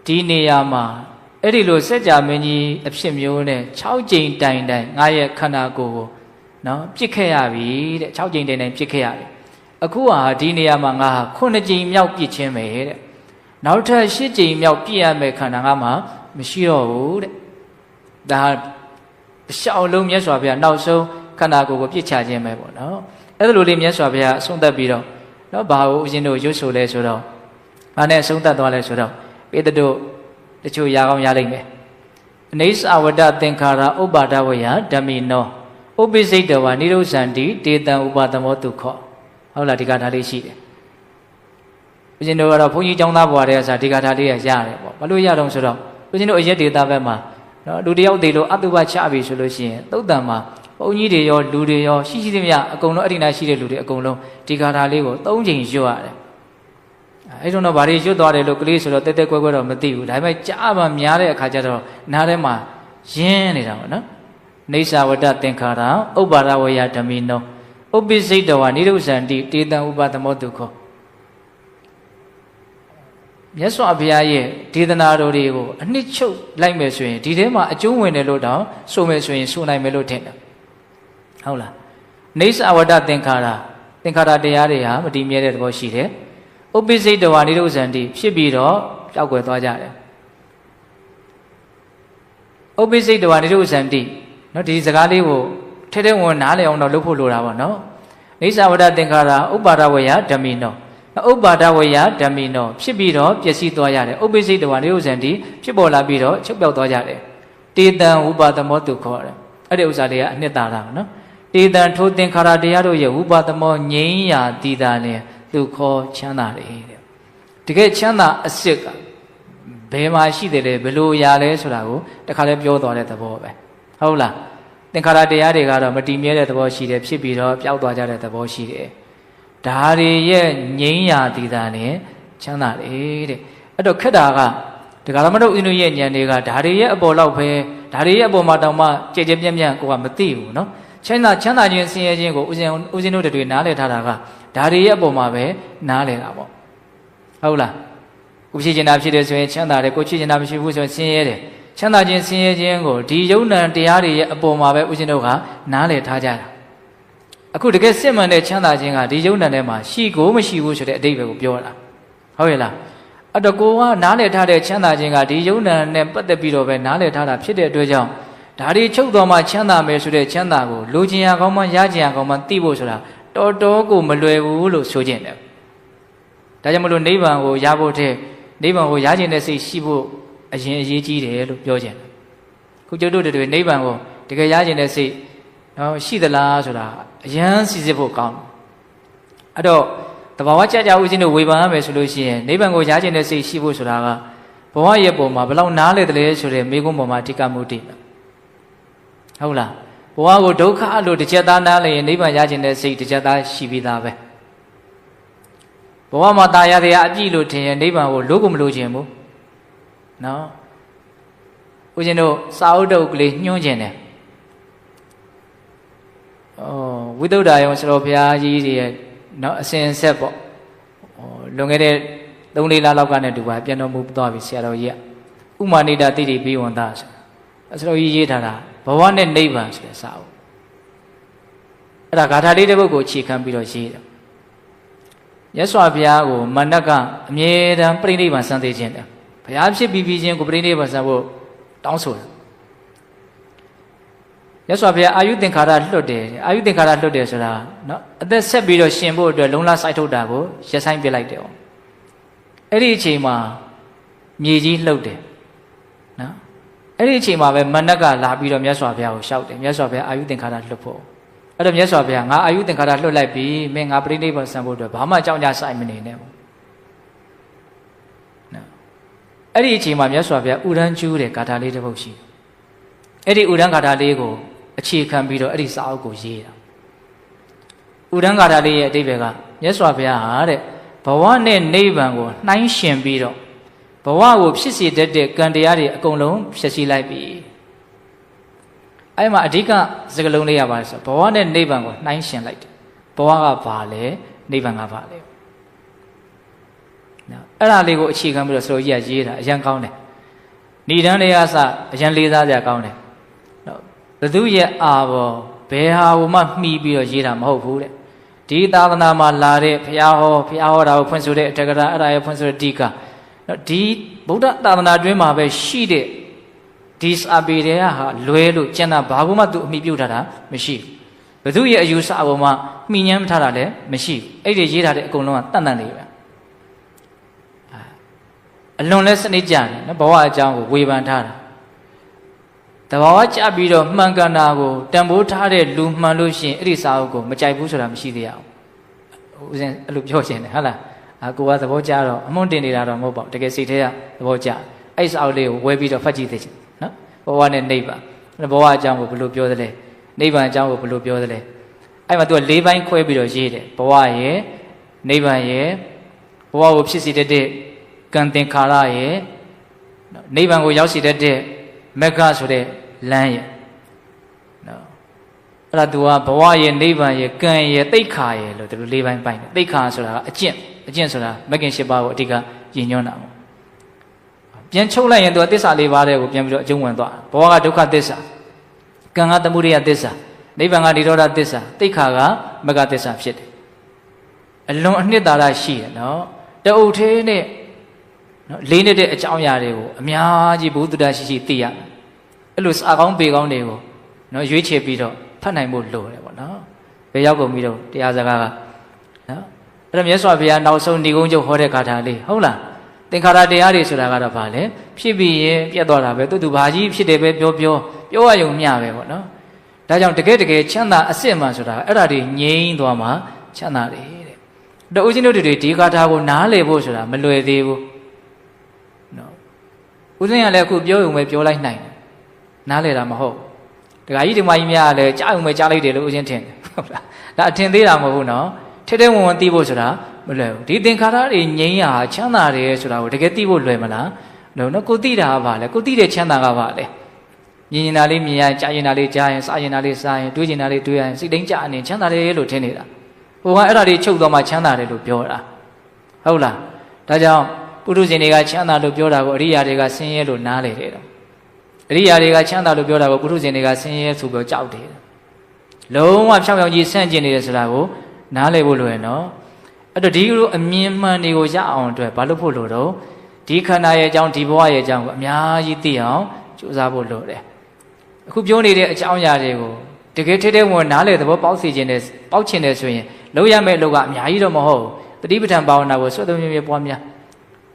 ဒီနေရာမှာအဲ့ဒီလိုစัจ जा မင်းကြီးအဖြစ်မျိုးနဲ့6ကြိမ်တိုင်တိုင်ငါရဲ့ခန္ဓာကိုယ်ကိုနော်ပြစ်ခဲ့ရပြီတဲ့6ကြိမ်တိုင်တိုင်ပြစ်ခဲ့ရပြီအခုဟာဒီနေရာမှာငါဟာ9ကြိမ်မြောက်ပြစ်ခြင်းပဲတဲ့နောက်ထပ်10ကြိမ်မြောက်ပြည့်ရမယ်ခန္ဓာငါမှာမရှိတော့ဘူးတဲ့ဒါရှောင်းလုံးမြတ်စွာဘုရားနောက်ဆုံးခန္ဓာကိုယ်ကိုပြစ်ချခြင်းပဲပေါ့နော်အဲ့လိုလေးမြတ်စွာဘုရားအဆုံးသတ်ပြီးတော့နော်ဘာလို့ဦးဇင်းတို့ရွတ်ဆိုလဲဆိုတော့ဘာနဲ့အဆုံးသတ်သွားလဲဆိုတော့ပေတတို့တချို့ရကောင်းရလိမ့်မယ်အနိစ္စဝတ္တသင်္ခါရဥပါဒဝယဓမ္မိနောဥပိစိတ်တဝနိရောဇန္တိတေတံဥပါဒမောဒုက္ခဟုတ်လားဒီကဒါလေးရှိတယ် ဦးဇင်းတို့ကတော့ဘုန်းကြီးကျောင်းသားဘွားတွေကစားဒီဂါထာလေးရရတယ်ပေါ့ဘာလို့ရတော့ဆိုတော့ဦးဇင်းတို့အရက်ဒေတာဘက်မှာနော်လူတယောက်သေးလို့အတုပချပြီဆိုလို့ရှိရင်သုတ်တံမှာဘုန်းကြီးတွေရောလူတွေရောရှိရှိသမျှအကုန်လုံးအဲ့ဒီနာရှိတဲ့လူတွေအကုန်လုံးဒီဂါထာလေးကို3 ချိန်ရွတ်ရတယ်အဲ့တော့ဘာတွေရွတ်သွားတယ်လို့ကလေးဆိုတော့တက်တက်ကွဲကွဲတော့မသိဘူးဒါပေမဲ့ကြားမှများတဲ့အခါကျတော့နားထဲမှာရင်းနေတာပေါ့နော်နေသဝတ္တသင်္ခါရဥပ္ပါဒဝယဓမိနောဥပ္ပိစိတဝနိရုဇန္တိတေတံဥပသမောတုခောမြတ်စွာဘုရားရဲ့ဒေသနာတော်တွေကိုအနှစ်ချုပ်လိုက်မယ်ဆိုရင်ဒီထဲမှာအကျိုးဝင်တယ်လို့တောင်ဆိုမယ်ဆိုရင်ဆိုနိုင်မယ်လို့ထင်တယ်ဟုတ်လားနေသဝတ္တသင်္ခါရတရားတွေဟာမတည်မြဲတဲ့သဘောရှိတယ်ဥပ္ပိစိတဝနိရုဇန္တိဖြစ်ပြီးတော့ကြောက်ွယ်သွားကြတယ်ဥပ္ပိစိတဝနိရုဇန္တိနော်ဒီစကားလေးကိုထဲထဲဝင်နားလည်အောင်တော့လုပ်ဖို့လိုတာပေါ့နော်နေသဝတ္တသင်္ခါရဥပ္ပါဒဝယဓမိနောဥပ္ပါဒဝယဓမိနောဖြစ်ပြီးတော့ပျက်စီးသွားရတယ်ဥပ္ပိစိတဝနိရုဇန္တိဖြစ်ပေါ်လာပြီးတော့ချုပ်ပြောက်သွားကြတယ်တေတံဥပသမောတုခေါ်တယ်အဲ့ဒီဥစ္စာတွေကအနှစ်သာရနော်တေတံထိုသင်္ခါရတရားတို့ရဲ့ဥပသမောငြိမ်းရာတည်တာလင်သူခေါ်ချမ်းသာတယ်တဲ့တကယ်ချမ်းသာအစစ်ကဘယ်မှာရှိတယ်လဲဘယ်လိုရာလဲဆိုတာကိုတခါလဲပြောသွားတဲ့သဘောပဲဟုတ်လားသင်္ခါရတရားတွေကတော့မတည်မြဲတဲ့သဘောရှိတယ်ဖြစ်ပြီးတော့ပျောက်သွားကြတဲ့သဘောရှိတယ်ဒါတွေရဲ့ငြိမ်းရာတည်တာနဲ့ချမ်းသာတယ်တဲ့အဲ့တော့ခက်တာကဒကာရမတို့အင်းတို့ရဲ့ဉာဏ်တွေကဒါတွေရဲ့အပေါ်လောက်ပဲဒါတွေရဲ့အပေါ်မှာတောင်မှကြဲကြဲပြန့်ပြန့်ကိုကမသိဘူးနော်ချမ်းသာခြင်းဆင်းရဲခြင်းကိုဦးဇင်းတို့တွေနားလည်ထားတာကဒါတွေရဲ့အပေါ်မှာပဲနားလည်တာပေါ့ဟုတ်လားကိုဖြစ်ချင်တာဖြစ်တယ်ဆိုရင်ချမ်းသာတယ်ကိုဖြစ်ချင်တာမရှိဘူးဆိုရင်ဆင်းရဲတယ်ချမ်းသာခြင်းဆင်းရဲခြင်းကိုဒီယုံနံတရားတွေရဲ့အပေါ်မှာပဲဦးဇင်းတို့ကနားလည်ထားကြတာအခုတကယ်စစ်မှန်တဲ့ချမ်းသာခြင်းကဒီယုံနံထဲမှာရှိကိုမရှိဘူးဆိုတဲ့အဓိပ္ပာယ်ကိုပြောတာဟုတ်ရဲ့လားအဲ့တော့ကိုကနားလည်ထားတဲ့ချမ်းသာခြင်းကဒီယုံနံနဲ့ပတ်သက်ပြီးတော့ပဲနားလည်ထားတာဖြစ်တဲ့အတွက်ကြောင့်ဒါတွေချုပ်တော်မှချမ်းသာမယ်ဆိုတဲ့ချမ်းသာကိုလိုချင်ရကောင်းမှရချင်ရကောင်းမှသိဖို့ဆိုတာတော်တော်ကိုမလွယ်ဘူးလို့ဆိုခြင်းတယ်ဒါကြောင့်မလို့နိဗ္ဗာန်ကိုရဖို့တဲ့နိဗ္ဗာန်ကိုရခြင်းတဲ့စိတ်ရှိဖို့အရင်အရေးကြီးတယ်လို့ပြောခြင်းတယ်ခုကျုပ်တို့တွေနိဗ္ဗာန်ကိုတကယ်ရခြင်းတဲ့စိတ်ရှိသလားဆိုတာအရန်စီစစ်ဖို့ကောင်းတယ်အဲ့တော့တဘာဝကြကြဦးစင်းတို့ဝေဖန်ရမယ်ဆိုလို့ရှိရင်နိဗ္ဗာန်ကိုရခြင်းတဲ့စိတ်ရှိဖို့ဆိုတာကဘဝရဲ့ပုံမှာဘယ်လောက်နားလဲတယ်လဲဆိုတဲ့မိကုံးပေါ်မှာအဓိကမှုတည်ဟုတ်လားဘဝကိုဒုက္ခလို့တစ်ချက်သားနားလည်ရင်နိဗ္ဗာန်ရခြင်းတဲ့စိတ်တစ်ချက်သားရှိပြီးသားပဲဘဝမှာတာယာတရားအပြည့်လို့ထင်ရင်နိဗ္ဗာန်ကိုလို့ကိုမလို့ခြင်းဘူးနော်ဦးဇင်းတို့စာအုပ်တုပ်ကလေးညွှန်းခြင်းတယ်ဝိသုဒ္ဓါယုံဆရာဘုရားကြီးတွေရဲ့နော်အစဉ်ဆက်ပေါ့လွန်ခဲ့တဲ့3-4 လလောက်ကနဲ့တူပါပြန်တော်မူသွားပြီဆရာတော်ကြီးကဥမာနိဒတိတိဘိဝန္တဆိုဆရာတော်ကြီးရေးထားတာဘဝနဲ့နိဗ္ဗာန်ဆိုတဲ့စာအုပ်အဲ့ဒါဂါထာလေးတစ်ပုဒ်ကိုအခြေခံပြီးတော့ရေးတယ်မြတ်စွာဘုရားကိုမန္တကအမြဲတမ်းပြိဋိဘံစံသေးခြင်းတယ်ဘုရားဖြစ်ပြီးချင်းကိုပြိဋိဘံစံဖို့တောင်းဆိုတာမြတ်စွာဘုရားအာယုသင်္ခါရလွတ်တယ်အာယုသင်္ခါရလွတ်တယ်ဆိုတာနော်အသက်ဆက်ပြီးတော့ရှင်ဖို့အတွက်လုံလစိုက်ထုတ်တာကိုရက်ဆိုင်ပြလိုက်တယ်အဲ့ဒီအချိန်မှာမြေကြီးလှုပ်တယ်နော်အဲ့ဒီအချိန်မှာပဲမန္တကလာပြီးတော့မြတ်စွာဘုရားကိုရှောက်တယ်မြတ်စွာဘုရားအာယုသင်္ခါရလွတ်ဖို့အဲ့တော့မြတ်စွာဘုရားငါအာယုသင်္ခါရလွတ်လိုက်ပြီမင်းငါပြိဋိဘံစံဖို့အတွက်ဘာမှကြောင်းကြဆိုင်မနေနဲ့ပေါ့နော်အဲ့ဒီအချိန်မှာမြတ်စွာဘုရားဥရန်ကျူးတဲ့ဂါထာလေးတစ်ပုဒ်ရှိအဲ့ဒီဥရန်ဂါထာလေးကိုအခြေခံပြီးတော့အဲ့ဒီစာအုပ်ကိုရေးတာဥရန်ဂါထာလေးရဲ့အဓိပ္ပာယ်ကမြတ်စွာဘုရားဟာတဲ့ဘဝနဲ့နိဗ္ဗာန်ကိုနှိုင်းယှဉ်ပြီးတော့ဘဝကိုဖြစ်စေတတ်တဲ့ကံတရားတွေအကုန်လုံးဖြည့်ဆည်းလိုက်ပြီအဲ့မှာအဓိကစကားလုံးလေးရပါဆိုဘဝနဲ့နိဗ္ဗာန်ကိုနှိုင်းယှဉ်လိုက်တယ်ဘဝကဘာလဲနိဗ္ဗာန်ကဘာလဲနော်အဲ့ဒါလေးကိုအခြေခံပြီးတော့ဆိုကြီးကရေးတာအရန်ကောင်းတယ်ဏိဒန်းတရားစအရန်လေးစားကြကောင်းတယ်နော်ဘသူရဲ့အာဘောဘယ်ဟာကိုမှမှီပြီးတော့ရေးတာမဟုတ်ဘူးတဲ့ဒီသာသနာမှာလာတဲ့ဘုရားဟောတာကိုဖွင့်ဆိုတဲ့အထက်ကရာအဲ့ဒါရဲ့ဖွင့်ဆိုတဲ့ဒီကနော်ဒီဗုဒ္ဓသာသနာတွင်းမှာပဲရှိတဲ့ဒီစာပေတွေကဟာလွဲလို့ကျန်တာဘာမှသူအမိပြုတ်ထားတာမရှိဘူးဘသူရဲ့အယူဆအပေါ်မှာမှီညမ်းထားတာလည်းမရှိဘူးအဲ့ဒီရေးထားတဲ့အကုန်လုံးကတန်တန်လေးပဲအလွန်လဲစနစ်ကြတယ်နော်ဘဝအကြောင်းကိုဝေဖန်ထားတာတဘာဝကြပြီးတော့မှန်ကန်တာကိုတန်ဖိုးထားတဲ့လူမှန်လို့ရှိရင်အဲ့ဒီစာအုပ်ကိုမကြိုက်ဘူးဆိုတာမရှိသေးရအောင်ဦးဇင်းအဲ့လိုပြောရှင်တယ်ဟုတ်လား ကိုကသဘောကျတော့အမွန့်တင်နေတာတော့မဟုတ်ပါဘူးတကယ်စိတ်ထဲကသဘောကျအဲ့စာအုပ်လေးကိုဝဲပြီးတော့ဖတ်ကြည့်သေးချင်နော်ဘဝနဲ့နိဗ္ဗာန်ဘဝအကြောင်းကိုဘယ်လိုပြောသလဲနိဗ္ဗာန်အကြောင်းကိုဘယ်လိုပြောသလဲအဲ့မှာသူက၄ပိုင်းခွဲပြီးတော့ရေးတယ်ဘဝရဲ့နိဗ္ဗာန်ရဲ့ဘဝကိုဖြစ်စေတတ်တဲ့ကံသင်္ခါရရဲ့နိဗ္ဗာန်ကိုရောက်စေတတ်တဲ့မက္ခဆိုတဲ့လမ်းရဲ့နော်အဲ့ဒါသူကဘဝရဲ့နိဗ္ဗာန်ရဲ့ကံရဲ့သိက္ခာရဲ့လို့သူတို့၄ပိုင်းပိုင်းတယ်သိက္ခာဆိုတာကအကျင့်ဆိုတာမဂ္ဂင်၈ပါးကိုအဓိကရည်ညွှန်းတာပေါ့ပြန်ချုပ်လိုက်ရင်သူကသစ္စာ၄ပါးတဲ့ကိုပြန်ပြီးတော့အကျုံးဝင်သွားဘဝကဒုက္ခသစ္စာကံကသမုဒယသစ္စာနိဗ္ဗာန်ကនិရောဓသစ္စာသိက္ခာကမဂ္ဂသစ္စာဖြစ်တယ်အလွန်အနှစ်သာရရှိတယ်နော်တအုပ်သေးနဲ့နော်လေးနေတဲ့အကြောင်းအရာတွေကိုအများကြီးဘုဒ္ဓတာရှိသိရအဲ့လိုစာကောင်းပေကောင်းတွေကိုနော်ရွေးချယ်ပြီးတော့ဖတ်နိုင်ဖို့လိုတယ်ပေါ့နော်ဘယ်ရောက်ကုန်ပြီးတော့တရားစကားကနော်အဲ့တော့မြတ်စွာဘုရားနောက်ဆုံးဏိဂုံးချုပ်ဟောတဲ့ဂါထာလေးဟုတ်လားသင်္ခါရတရားတွေဆိုတာကတော့ဗာလဲဖြစ်ပြီးရင်ပြတ်သွားတာပဲသူဘာကြီးဖြစ်တယ်ပဲပြောရယုံမျှပဲပေါ့နော်ဒါကြောင့်တကယ်ချမ်းသာအစစ်မှန်ဆိုတာအဲ့ဒါတွေငြိမ်းသွားမှချမ်းသာတယ်တဲ့တော့ဦးဇင်းတို့တွေဒီဂါထာကိုနားလည်ဖို့ဆိုတာမလွယ်သေးဘူးနော်ဦးဇင်းကလည်းအခုပြောရုံပဲပြောလိုက်နိုင်တယ်နားလည်တာမဟုတ်ဒကာကြီးဒီမကြီးများကလည်းကြားုံပဲကြားလိုက်တယ်လို့ဦးဇင်းထင်တယ်ဟုတ်လားဒါအထင်သေးတာမဟုတ်ဘူးနော်ထဲထဲဝင်သိဖို့ဆိုတာမလွယ်ဘူးဒီသင်္ခါရတွေငြိမ်းရချမ်းသာတယ်ဆိုတာကိုတကယ်သိဖို့လွယ်မလားနော်ကိုသိတာကဘာလဲကိုသိတဲ့ချမ်းသာကဘာလဲမြင်နေတာလေးမြင်ရကြားရင်တာလေးကြားရင်စားရင်တာလေးစားရင်တွေးရင်တာလေးတွေးရင်စိတ်တိုင်းကြအနေချမ်းသာတယ်လို့ထင်နေတာဟိုကအဲ့ဒါတွေချုပ်သွားမှချမ်းသာတယ်လို့ပြောတာဟုတ်လားဒါကြောင့်ပုထုဇဉ်တွေကချမ်းသာလို့ပြောတာကိုအရိယာတွေကဆင်းရဲလို့နားလေတယ်တော့အရိယာတွေကချမ်းသာလို့ပြောတာကိုပုထုဇဉ်တွေကဆင်းရဲဆိုပြီးကြောက်တယ်လုံးဝဖြောင်းဖြောင်းကြီးဆန့်ကျင်နေတယ်ဆိုတာကိုနားလည်ဖို့လိုရနော်အဲ့တော့ဒီလိုအမြင်မှန်တွေကိုရအောင်အတွက်ဘာလို့ဖို့လိုတော့ဒီခန္ဓာရဲ့အကြောင်းဒီဘဝရဲ့အကြောင်းကိုအများကြီးသိအောင်ကြိုးစားဖို့လိုတယ်အခုပြောနေတဲ့အကြောင်းအရာတွေကိုတကယ်ထဲထဲဝင်နားလည်သဘောပေါက်စီခြင်းနဲ့ပေါက်ချင်တယ်ဆိုရင်လုပ်ရမယ့်အလုပ်ကအများကြီးတော့မဟုတ်ဘူးတတိပဋ္ဌာန်ဘာဝနာကိုစွတ်သွင်းမြဲပွားမျာ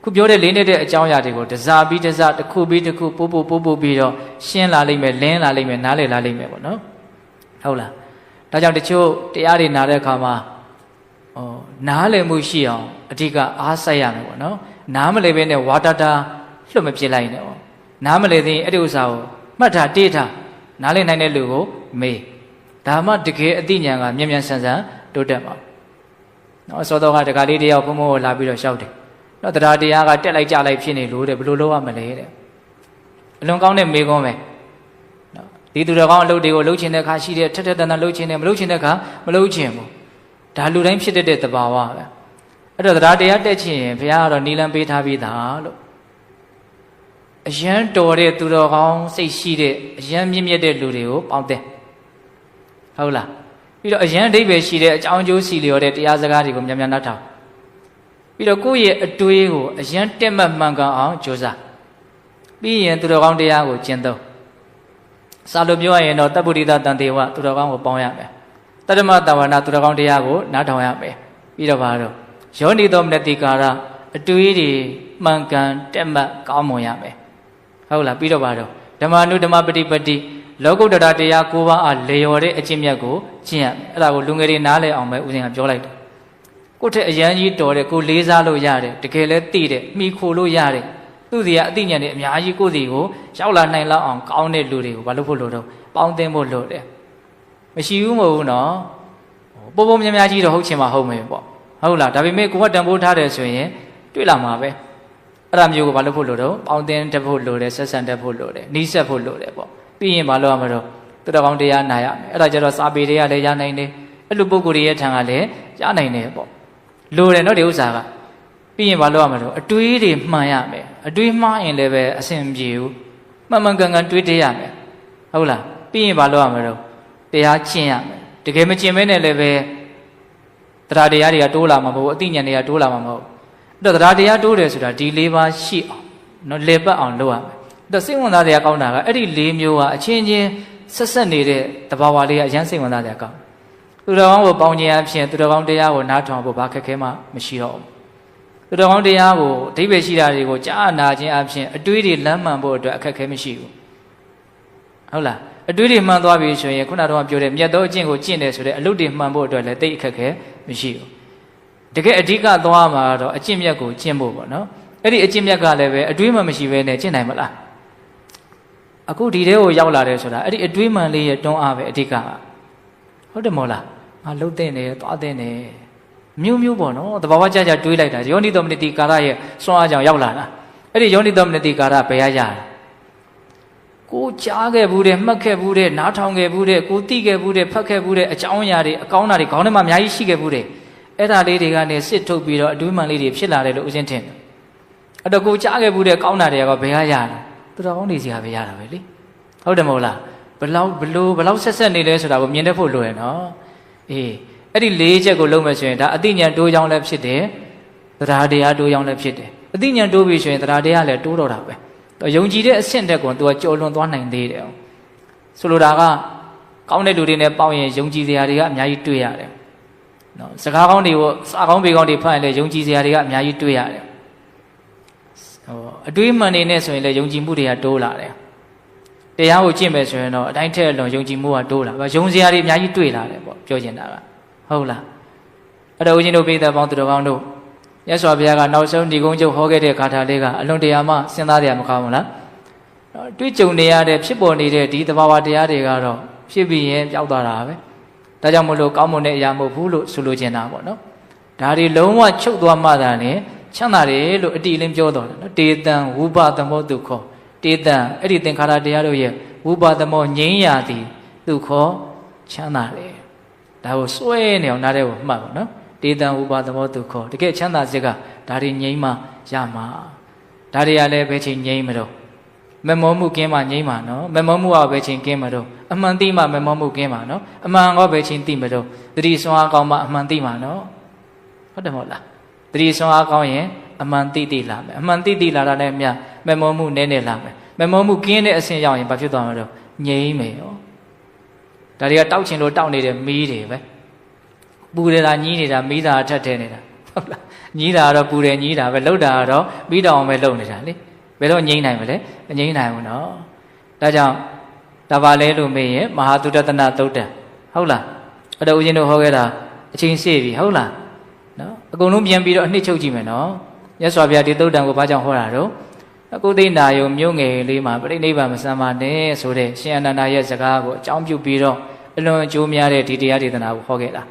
းခုပြောတဲ့လေးနေတဲ့အကြောင်းအရာတွေကိုတစားပြီးတစားတစ်ခုပြီးတစ်ခုပို့ပြီးတော့ရှင်းလာလိမ့်မယ်လင်းလာလိမ့်မယ်နားလည်လာလိမ့်မယ်ပေါ့နော်ဟုတ်လားဒါကြောင့်တချို့တရားတွေနားတဲ့အခါမှာနားလည်မှုရှိအောင်အဓိကအားစိုက်ရမယ်ပေါ့နော်နားမလည်ဘဲနဲ့ဝါတာလွတ်မပြစ်လိုက်နဲ့ပေါ့နားမလည်သေးရင်အဲ့ဒီဥစ္စာကိုမှတ်ထားတေးထားနားလည်နိုင်တဲ့လူကိုမေးဒါမှတကယ်အသိဉာဏ်ကမြန်မြန်ဆန်ဆန်တိုးတက်ပါနော်စောတော့ကတခါလေးတယောက်ဘုံဘုံကိုလာပြီးတော့ရှောက်တယ်နော်တရားတရားကတက်လိုက်ကြလိုက်ဖြစ်နေလို့တဲ့ဘယ်လိုလုပ်ရမလဲတဲ့အလွန်ကောင်းတဲ့မေးခွန်းပဲနော်ဒီသူတော်ကောင်းအလုပ်တွေကိုလုပ်ချင်တဲ့အခါရှိတယ်ထက်ထက်တန်တန်လုပ်ချင်တယ်မလုပ်ချင်တဲ့အခါမလုပ်ချင်ဘူးဒါလူတိုင်းဖြစ်တဲ့သဘာဝပဲအဲ့တော့တရားတရားတက်ချင်ရင်ဘုရားကတော့နီလန်ပေးထားပြီးသားလို့အရန်တော်တဲ့သူတော်ကောင်းစိတ်ရှိတဲ့အရန်မြင့်မြတ်တဲ့လူတွေကိုပေါင်းတဲ့ဟုတ်လားပြီးတော့အရန်အဓိပ္ပာယ်ရှိတဲ့အကြောင်းကျိုးစီလျော်တဲ့တရားစကားတွေကိုများများနားထောင်ပြီးတော့ကိုယ့်ရဲ့အတွေးကိုအရန်တက်မှတ်မှန်ကန်အောင်ကြိုးစားပြီးရင်သူတော်ကောင်းတရားကိုကျင့်သုံးစာလို့ပြောရရင်တော့တပ္ပုရိသတန်တေဝသူတော်ကောင်းကိုပေါင်းရမယ်တတ္တမတဝနာသူတော်ကောင်းတရားကိုနားထောင်ရမယ်ပြီးတော့ဘာတော့ယောနိသောမနတိကာရအတွေးတွေမှန်ကန်တက်မှတ်ကောင်းမွန်ရမယ်ဟုတ်လားပြီးတော့ဘာတော့ဓမ္မနုဓမ္မပฏิပတိလောကုတ္တရာတရား၉ပါးအားလေရော်တဲ့အကျင့်မြတ်ကိုကျင့်ရမယ်အဲ့ဒါကိုလူငယ်တွေနားလည်အောင်ပဲဦးဇင်းကပြောလိုက်တယ်ကိုယ့်ထက်အရန်ကြီးတော်တဲ့ကိုလေးစားလို့ရတယ်တကယ်လဲသိတယ်မိခိုလို့ရတယ်သူ့စီကအသိဉာဏ်တွေအများကြီးကိုယ့်စီကိုရောက်လာနိုင်လောက်အောင်ကောင်းတဲ့လူတွေကိုဘာလို့ဖို့လို့တော့ပေါင်းသင်းဖို့လို့တယ်မရှိဘူးမဟုတ်ဘူးနော်ပုံများများကြီးတော့ဟုတ်ချင်မှဟုတ်မယ်ပေါ့ဟုတ်လားဒါပေမဲ့ကိုကတန်ဖိုးထားတယ်ဆိုရင်တွေ့လာမှာပဲအဲ့ဒါမျိုးကိုဘာလို့ဖို့လို့တော့ပေါင်းသင်းတတ်ဖို့လို့တယ်ဆက်ဆံတတ်ဖို့လို့တယ်နီးစပ်ဖို့လို့တယ်ပေါ့ပြီးရင်ဘာလို့ရမလို့သူတော်ကောင်းတရားနာရမယ်အဲ့ဒါကြတော့စာပေတွေကလည်းရနိုင်တယ်အဲ့လိုပုဂ္ဂိုလ်ရဲ့ထံကလည်းရနိုင်တယ်ပေါ့လိုတယ်နော်ဒီဥစ္စာကပြီးရင်ဘာလို့ရမလို့အတွေးတွေမှန်ရမယ်အတွေးမှားရင်လည်းပဲအဆင်ပြေဘူးမှန်မှန်ကန်ကန်တွေးတရမယ်ဟုတ်လားပြီးရင်ဘာလို့ရမလို့တရားကျင့်ရမယ်တကယ်မကျင့်မဲနဲ့လည်းပဲတရားတရားတွေကတိုးလာမှာမဟုတ်ဘူးအသိဉာဏ်တွေကတိုးလာမှာမဟုတ်ဘူးအဲ့တော့တရားတရားတိုးတယ်ဆိုတာဒီ၄ပါးရှိအောင်နော်လေပတ်အောင်လုပ်ရမယ်အဲ့တော့စိတ်ဝင်စားတရားကောင်းတာကအဲ့ဒီ၄မျိုးကအချင်းချင်းဆက်ဆက်နေတဲ့တဘာဝလေးကအရန်စိတ်ဝင်စားတရားကောင်းသူတော်ကောင်းကိုပေါင်းခြင်းအဖြစ်သူတော်ကောင်းတရားကိုနားထောင်ဖို့ဘာခက်ခဲမှမရှိတော့ဘူးသူတော်ကောင်းတရားကိုအဓိပ္ပာယ်ရှိတာတွေကိုကြားနာခြင်းအဖြစ်အတွေးတွေလမ်းမှန်ဖို့အတွက်အခက်ခဲမရှိဘူးဟုတ်လားအတွေးတွေမှန်သွားပြီဆိုရင်ခုနကတော့ပြောတဲ့မြတ်သောအကျင့်ကိုကျင့်တယ်ဆိုတဲ့အလုပ်တွေမှန်ဖို့အတွက်လည်းတိတ်အခက်ခဲမရှိဘူး တကယ်အဓိကသွားမှာတော့အကျင့်မြတ်ကိုကျင့်ဖို့ပေါ့နော်အဲ့ဒီအကျင့်မြတ်ကလည်းပဲအတွေးမှမရှိဘဲနဲ့ကျင့်နိုင်မလားအခုဒီထဲကိုရောက်လာတယ်ဆိုတာအဲ့ဒီအတွေးမှန်လေးရဲ့တွန်းအားပဲအဓိကဟုတ်တယ်မို့လားငါလှုပ်တဲ့နေသွားတဲ့နေမျိုးမျိုးပေါ့နော်တဘာဝကြကြတွေးလိုက်တာယောနိသောမနတိကာရရဲ့စွမ်းအားကြောင့်ရောက်လာတာအဲ့ဒီယောနိသောမနတိကာရဘယ်ရရကိုကြားခဲ့ဘူးတဲ့မှတ်ခဲ့ဘူးတဲ့နားထောင်ခဲ့ဘူးတဲ့ကိုသိခဲ့ဘူးတဲ့ဖတ်ခဲ့ဘူးတဲ့အကြောင်းအရာတွေအကောင်းတာတွေခေါင်းထဲမှာအများကြီးရှိခဲ့ဘူးတဲ့အဲ့ဒါလေးတွေကနေစစ်ထုတ်ပြီးတော့အတွေးမှန်လေးတွေဖြစ်လာတယ်လို့ဦးဇင်းထင်တယ်အဲ့တော့ကိုကြားခဲ့ဘူးတဲ့ကောင်းတာတွေကဘယ်ရရလဲသူတော်ကောင်းတွေစီကပဲရတာပဲလေဟုတ်တယ်မဟုတ်လားဘလောက်ဆက်နေလဲဆိုတာကိုမြင်တတ်ဖို့လိုရနော်အေးအဲ့ဒီ၄ချက်ကိုလုံးမယ်ဆိုရင်ဒါအသိဉာဏ်တိုးကြောင်းလည်းဖြစ်တယ်တရားတရားတိုးကြောင်းလည်းဖြစ်တယ်အသိဉာဏ်တိုးပြီဆိုရင်တရားတရားလည်းတိုးတော့တာပဲယုံကြည်တဲ့အဆင့်တက်ကိုသူကကြော်လွန်သွားနိုင်သေးတယ်ဆိုလိုတာကကောင်းတဲ့လူတွေနဲ့ပေါင်းရင်ယုံကြည်စရာတွေကအများကြီးတွေ့ရတယ်နော်စကားကောင်းတွေကိုစာကောင်းပေကောင်းတွေဖတ်ရင်လည်းယုံကြည်စရာတွေကအများကြီးတွေ့ရတယ်အတွေးမှန်နေနဲ့ဆိုရင်လည်းယုံကြည်မှုတွေကတိုးလာတယ်တရားကိုကျင့်မယ်ဆိုရင်တော့အတိုင်းထက်အလွန်ယုံကြည်မှုကတိုးလာယုံစရာတွေအများကြီးတွေ့လာတယ်ပေါ့ပြောချင်တာကဟုတ်လားအဲ့တော့ဦးဇင်းတို့ပိဿပေါင်းသူတော်ကောင်းတို့မြတ်စွာဘုရားကနောက်ဆုံးဒီကုန်းချုပ်ဟောခဲ့တဲ့ဂါထာလေးကအလွန်တရာမှစဉ်းစားရမကောင်းဘူးလားတွေ့ကြုံနေရတဲ့ဖြစ်ပေါ်နေတဲ့ဒီသဘာဝတရားတွေကတော့ဖြစ်ပြီးရင်ပျောက်သွားတာပဲဒါကြောင့်မလို့ကောင်းမွန်တဲ့အရာမဟုတ်ဘူးလို့ဆိုလိုချင်တာပေါ့နော်ဒါတွေလုံးဝချုပ်သွားမှသာလေချမ်းသာတယ်လို့အတိအလင်းပြောတော်တယ်နော်တေတံဝုပသမောဒုက္ခတေတံအဲ့ဒီသင်္ခါရတရားတို့ရဲ့ဝုပသမောငြိမ်းရာသည်ဒုက္ခချမ်းသာတယ်ဒါကိုစွဲနေအောင်နားထဲကိုမှတ်ပါနော်တေတံဝုပသမောဒုက္ခတကယ်ချမ်းသာစိတ်ကဒါတွေငြိမ်းမှရမှာဒါတွေကလည်းဘယ်ချိန်ငြိမ်းမလို့မမောမှုကင်းမှငြိမ်းမှာနော်မမောမှုကဘယ်ချိန်ကင်းမှာတော့အမှန်သိမှမမောမှုကင်းမှာနော်အမှန်ကဘယ်ချိန်သိမှာတော့သတိစွမ်းအားကောင်းမှအမှန်သိမှာနော်ဟုတ်တယ်မဟုတ်လားသတိစွမ်းအားကောင်းရင်အမှန်သိလာမယ်အမှန်သိလာတာနဲ့မြတ်မမောမှုနည်းနည်းလာမယ်မမောမှုကင်းတဲ့အဆင့်ရောက်ရင်ဘာဖြစ်သွားမှာတော့ငြိမ်းမယ်ရောဒါတွေကတောက်ချင်လို့တောက်နေတဲ့မီးတွေပဲပူနေတာညည်းနေတာမီးတာအထက်ထဲနေတာဟုတ်လားညည်းတာကတော့ပူတယ်ညည်းတာပဲလှုပ်တာကတော့မီးတောင်ပဲလှုပ်နေတာလေဘယ်တော့ငြိမ်းနိုင်မလဲမငြိမ်းနိုင်ဘူးနော်ဒါကြောင့်ဒါပါလဲလို့မေးရင်မဟာသုတတနာသုတ်တံဟုတ်လားအဲ့တော့ဦးဇင်းတို့ဟောခဲ့တာအချိန်ရှည်ပြီဟုတ်လားနော်အကုန်လုံးပြန်ပြီးတော့အနှစ်ချုပ်ကြည့်မယ်နော်မြတ်စွာဘုရားဒီသုတ်တံကိုဘာကြောင့်ဟောတာတော့အခုသိနာယုံမြို့ငယ်လေးမှာပြိဋိဘမစမ်းပါနဲ့ဆိုတဲ့ရှင်အနန္ဒာရဲ့စကားကိုအကြောင်းပြုပြီးတော့အလွန်အကျိုးများတဲ့ဒီတရားဒေသနာကိုဟောခဲ့တာ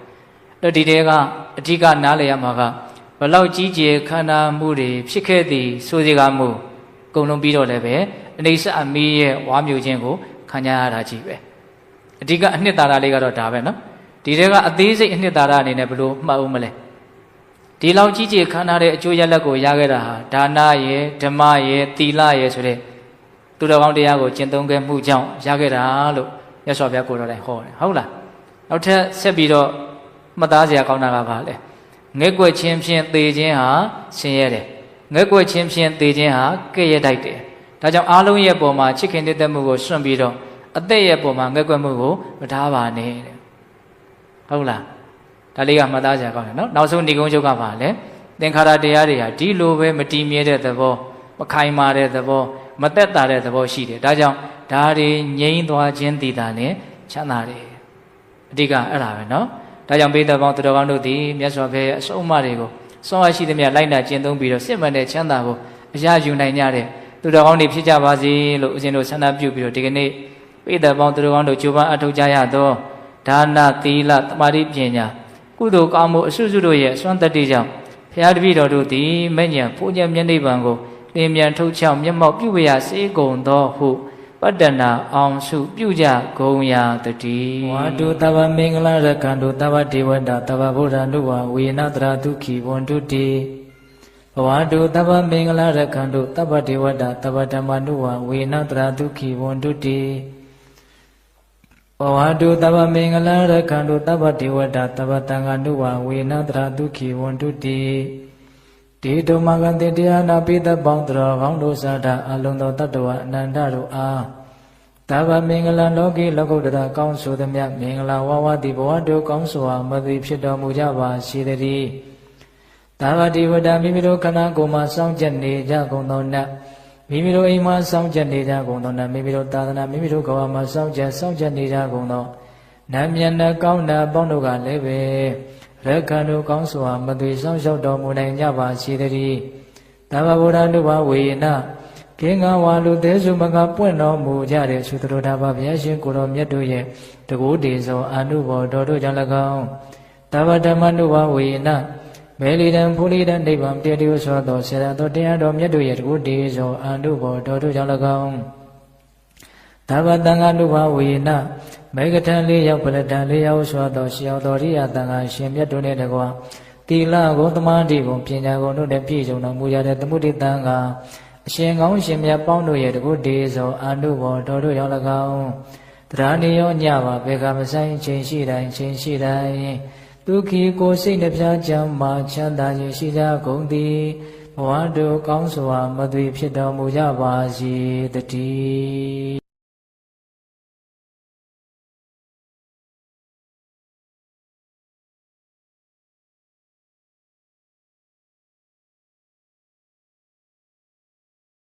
အဲ့ဒီတဲကအဓိကနားလည်ရမှာကဘလောက်ကြီးကျယ်ခန္ဓာမှုတွေဖြစ်ခဲ့သည်ဆိုစီကမှုအကုန်လုံးပြီးတော့လည်းပဲအနိစ္စအမီးရဲ့ဝါမျိုးခြင်းကိုခံကြရတာကြီးပဲအဓိကအနှစ်သာရလေးကတော့ဒါပဲနော်ဒီတဲကအသေးစိတ်အနှစ်သာရအနေနဲ့ဘယ်လိုမှတ်ဦးမလဲဒီလောက်ကြီးကျယ်ခန္ဓာတဲ့အကျိုးရလဒ်ကိုရခဲ့တာဟာဒါနရဲ့ဓမ္မရဲ့သီလရဲ့ဆိုတဲ့သူတော်ကောင်းတရားကိုကျင့်သုံးခဲ့မှုကြောင့်ရခဲ့တာလို့မြတ်စွာဘုရားကိုယ်တော်တိုင်ဟောတယ်ဟုတ်လားနောက်ထပ်ဆက်ပြီးတော့မှတ်သားစရာကောင်းတာကဘာလဲငဲ့ကွက်ခြင်းဖြင့်သေခြင်းဟာဆင်းရဲတယ်ငဲ့ကွက်ခြင်းဖြင့်သေခြင်းဟာကဲ့ရဲ့တိုက်တယ်ဒါကြောင့်အားလုံးရဲ့ပုံမှာချစ်ခင်တဲ့မှုကိုစွန့်ပြီးတော့အသက်ရဲ့ပုံမှာငဲ့ကွက်မှုကိုမထားပါနဲ့တဲ့ဟုတ်လားဒါလေးကမှတ်သားစရာကောင်းတယ်နော်နောက်ဆုံးဏိဂုံးချုပ်ကပါလဲသင်္ခါရတရားတွေဟာဒီလိုပဲမတည်မြဲတဲ့သဘောမခိုင်မာတဲ့သဘောမသက်သာတဲ့သဘောရှိတယ်ဒါကြောင့်ဒါတွေငြိမ်းသွားခြင်းတည်တာနဲ့ချမ်းသာတယ်အဓိကအဲ့ဒါပဲနော်ဒါကြောင့်ပိဿပေါင်းသူတော်ကောင်းတို့သည်မြတ်စွာဘုရားရဲ့အဆုံးအမတွေကိုစွမ်းအားရှိသမျှလိုက်နာကျင့်သုံးပြီးတော့စစ်မှန်တဲ့ချမ်းသာကိုအရယူနိုင်ကြတဲ့သူတော်ကောင်းတွေဖြစ်ကြပါစေလို့ဦးဇင်းတို့ဆန္ဒပြုပြီးတော့ဒီကနေ့ပိဿပေါင်းသူတော်ကောင်းတို့ကြိုးပမ်းအထောက်ကြရသောဒါနသီလသမာဓိပညာကုသိုလ်ကောင်းမှုအစွတ်စွတ်တို့ရဲ့စွမ်းတတ္တိကြောင့်ဘုရားတပည့်တော်တို့သည်မဉ္ဇဉ်ဘုံဉ္ဇဉ်မျက်နှိပ်ပံကိုလင်းမြန်ထုတ်ချောင်းမျက်မှောက်ပြုဝရစေကုန်သောဟုပတ္တနာအောင်စုပြုကြဂုံရာတတိဝါတုတဗ္ဗမင်္ဂလာရကံတုတဗ္ဗဒေဝတာတဗ္ဗဗုဒ္ဓနုဝဝေနတရာဒုက္ခိဝန္တုတိဝါတုတဗ္ဗမင်္ဂလာရကံတုတဗ္ဗဒေဝတာတဗ္ဗဓမ္မနုဝဝေနတရာဒုက္ခိဝန္တုတိဝါတုတဗ္ဗမင်္ဂလာရကံတုတဗ္ဗဒေဝတာတဗ္ဗတံဃာနုဝဝေနတရာဒုက္ခိဝန္တုတိဒီတုမကံတေတရားနာပိသပေါင်းတော်ကောင်းတို့စာတာအလုံးသောတတ္တဝအနန္တတို့အားတဗ္ဗမင်္ဂလာလောကီလောကုတ္တရာကောင်းဆိုသည်မြတ်မင်္ဂလာဝဝတိဘဝတို့ကောင်းစွာမသိဖြစ်တော်မူကြပါစေတည်းတဗ္ဗတိဝတ္တမိမိတို့ခန္ဓာကိုယ်မှာစောင့်ကြနေကြကုန်သောနတ်မိမိတို့အိမ်မှာစောင့်ကြနေကြကုန်သောနတ်မိမိတို့သာသနာမိမိတို့ကဘာမှာစောင့်ကြနေကြကုန်သောနတ်မြတ်နှကောင်းနာပေါင်းတို့ကလည်းပဲ ရက္ခဏုကောင်းစွာမသွေဆောင်လျှောက်တော်မူနိုင်ကြပါစေတည်းတဗ္ဗဗုဒ္ဓနုဘဝေနကင်္ဂဝါလူသေးစုမကပွင့်တော်မူကြတဲ့သုတ္တရဘဘုရားရှင်ကိုယ်တော်မြတ်တို့ရဲ့တကူတေဇောအာနုဘော်တော်တို့ကြောင့်၎င်းတဗ္ဗဓမ္မနုဘဝေနမေလီတံဖူလီတံနိဗ္ဗာန်တည်တည်ဆိုသောဆေရသောတရားတော်မြတ်တို့ရဲ့တကူတေဇောအာနုဘော်တော်တို့ကြောင့်၎င်းတဗ္ဗတံဃာနုဘဝေနမေဃထံ၄ရောက်ပလတံ၄ရောက်ဆိုသောရှေယောတော်ရိယတန်ခါရှင်မြတ်တို့နဲ့တကွာတိလကိုသမာဓိကိုပညာကိုတို့နဲ့ပြည့်စုံတော်မူရတဲ့သမုဒိတံဃာအရှင်ကောင်းရှင်မြတ်ပေါင်းတို့ရဲ့တကုတေဇောအာနုဘော်တော်တို့ရောက်၎င်းတရားနေရောညပါဘေကမဆိုင်ချိန်ရှိတိုင်းချိန်ရှိတိုင်းဒုက္ခိကိုစိတ်နှပြချမ်းမာချမ်းသာခြင်းရှိကြကုန်သည်ဘဝတို့ကောင်းစွာမသွေဖြစ်တော်မူကြပါစေတည်း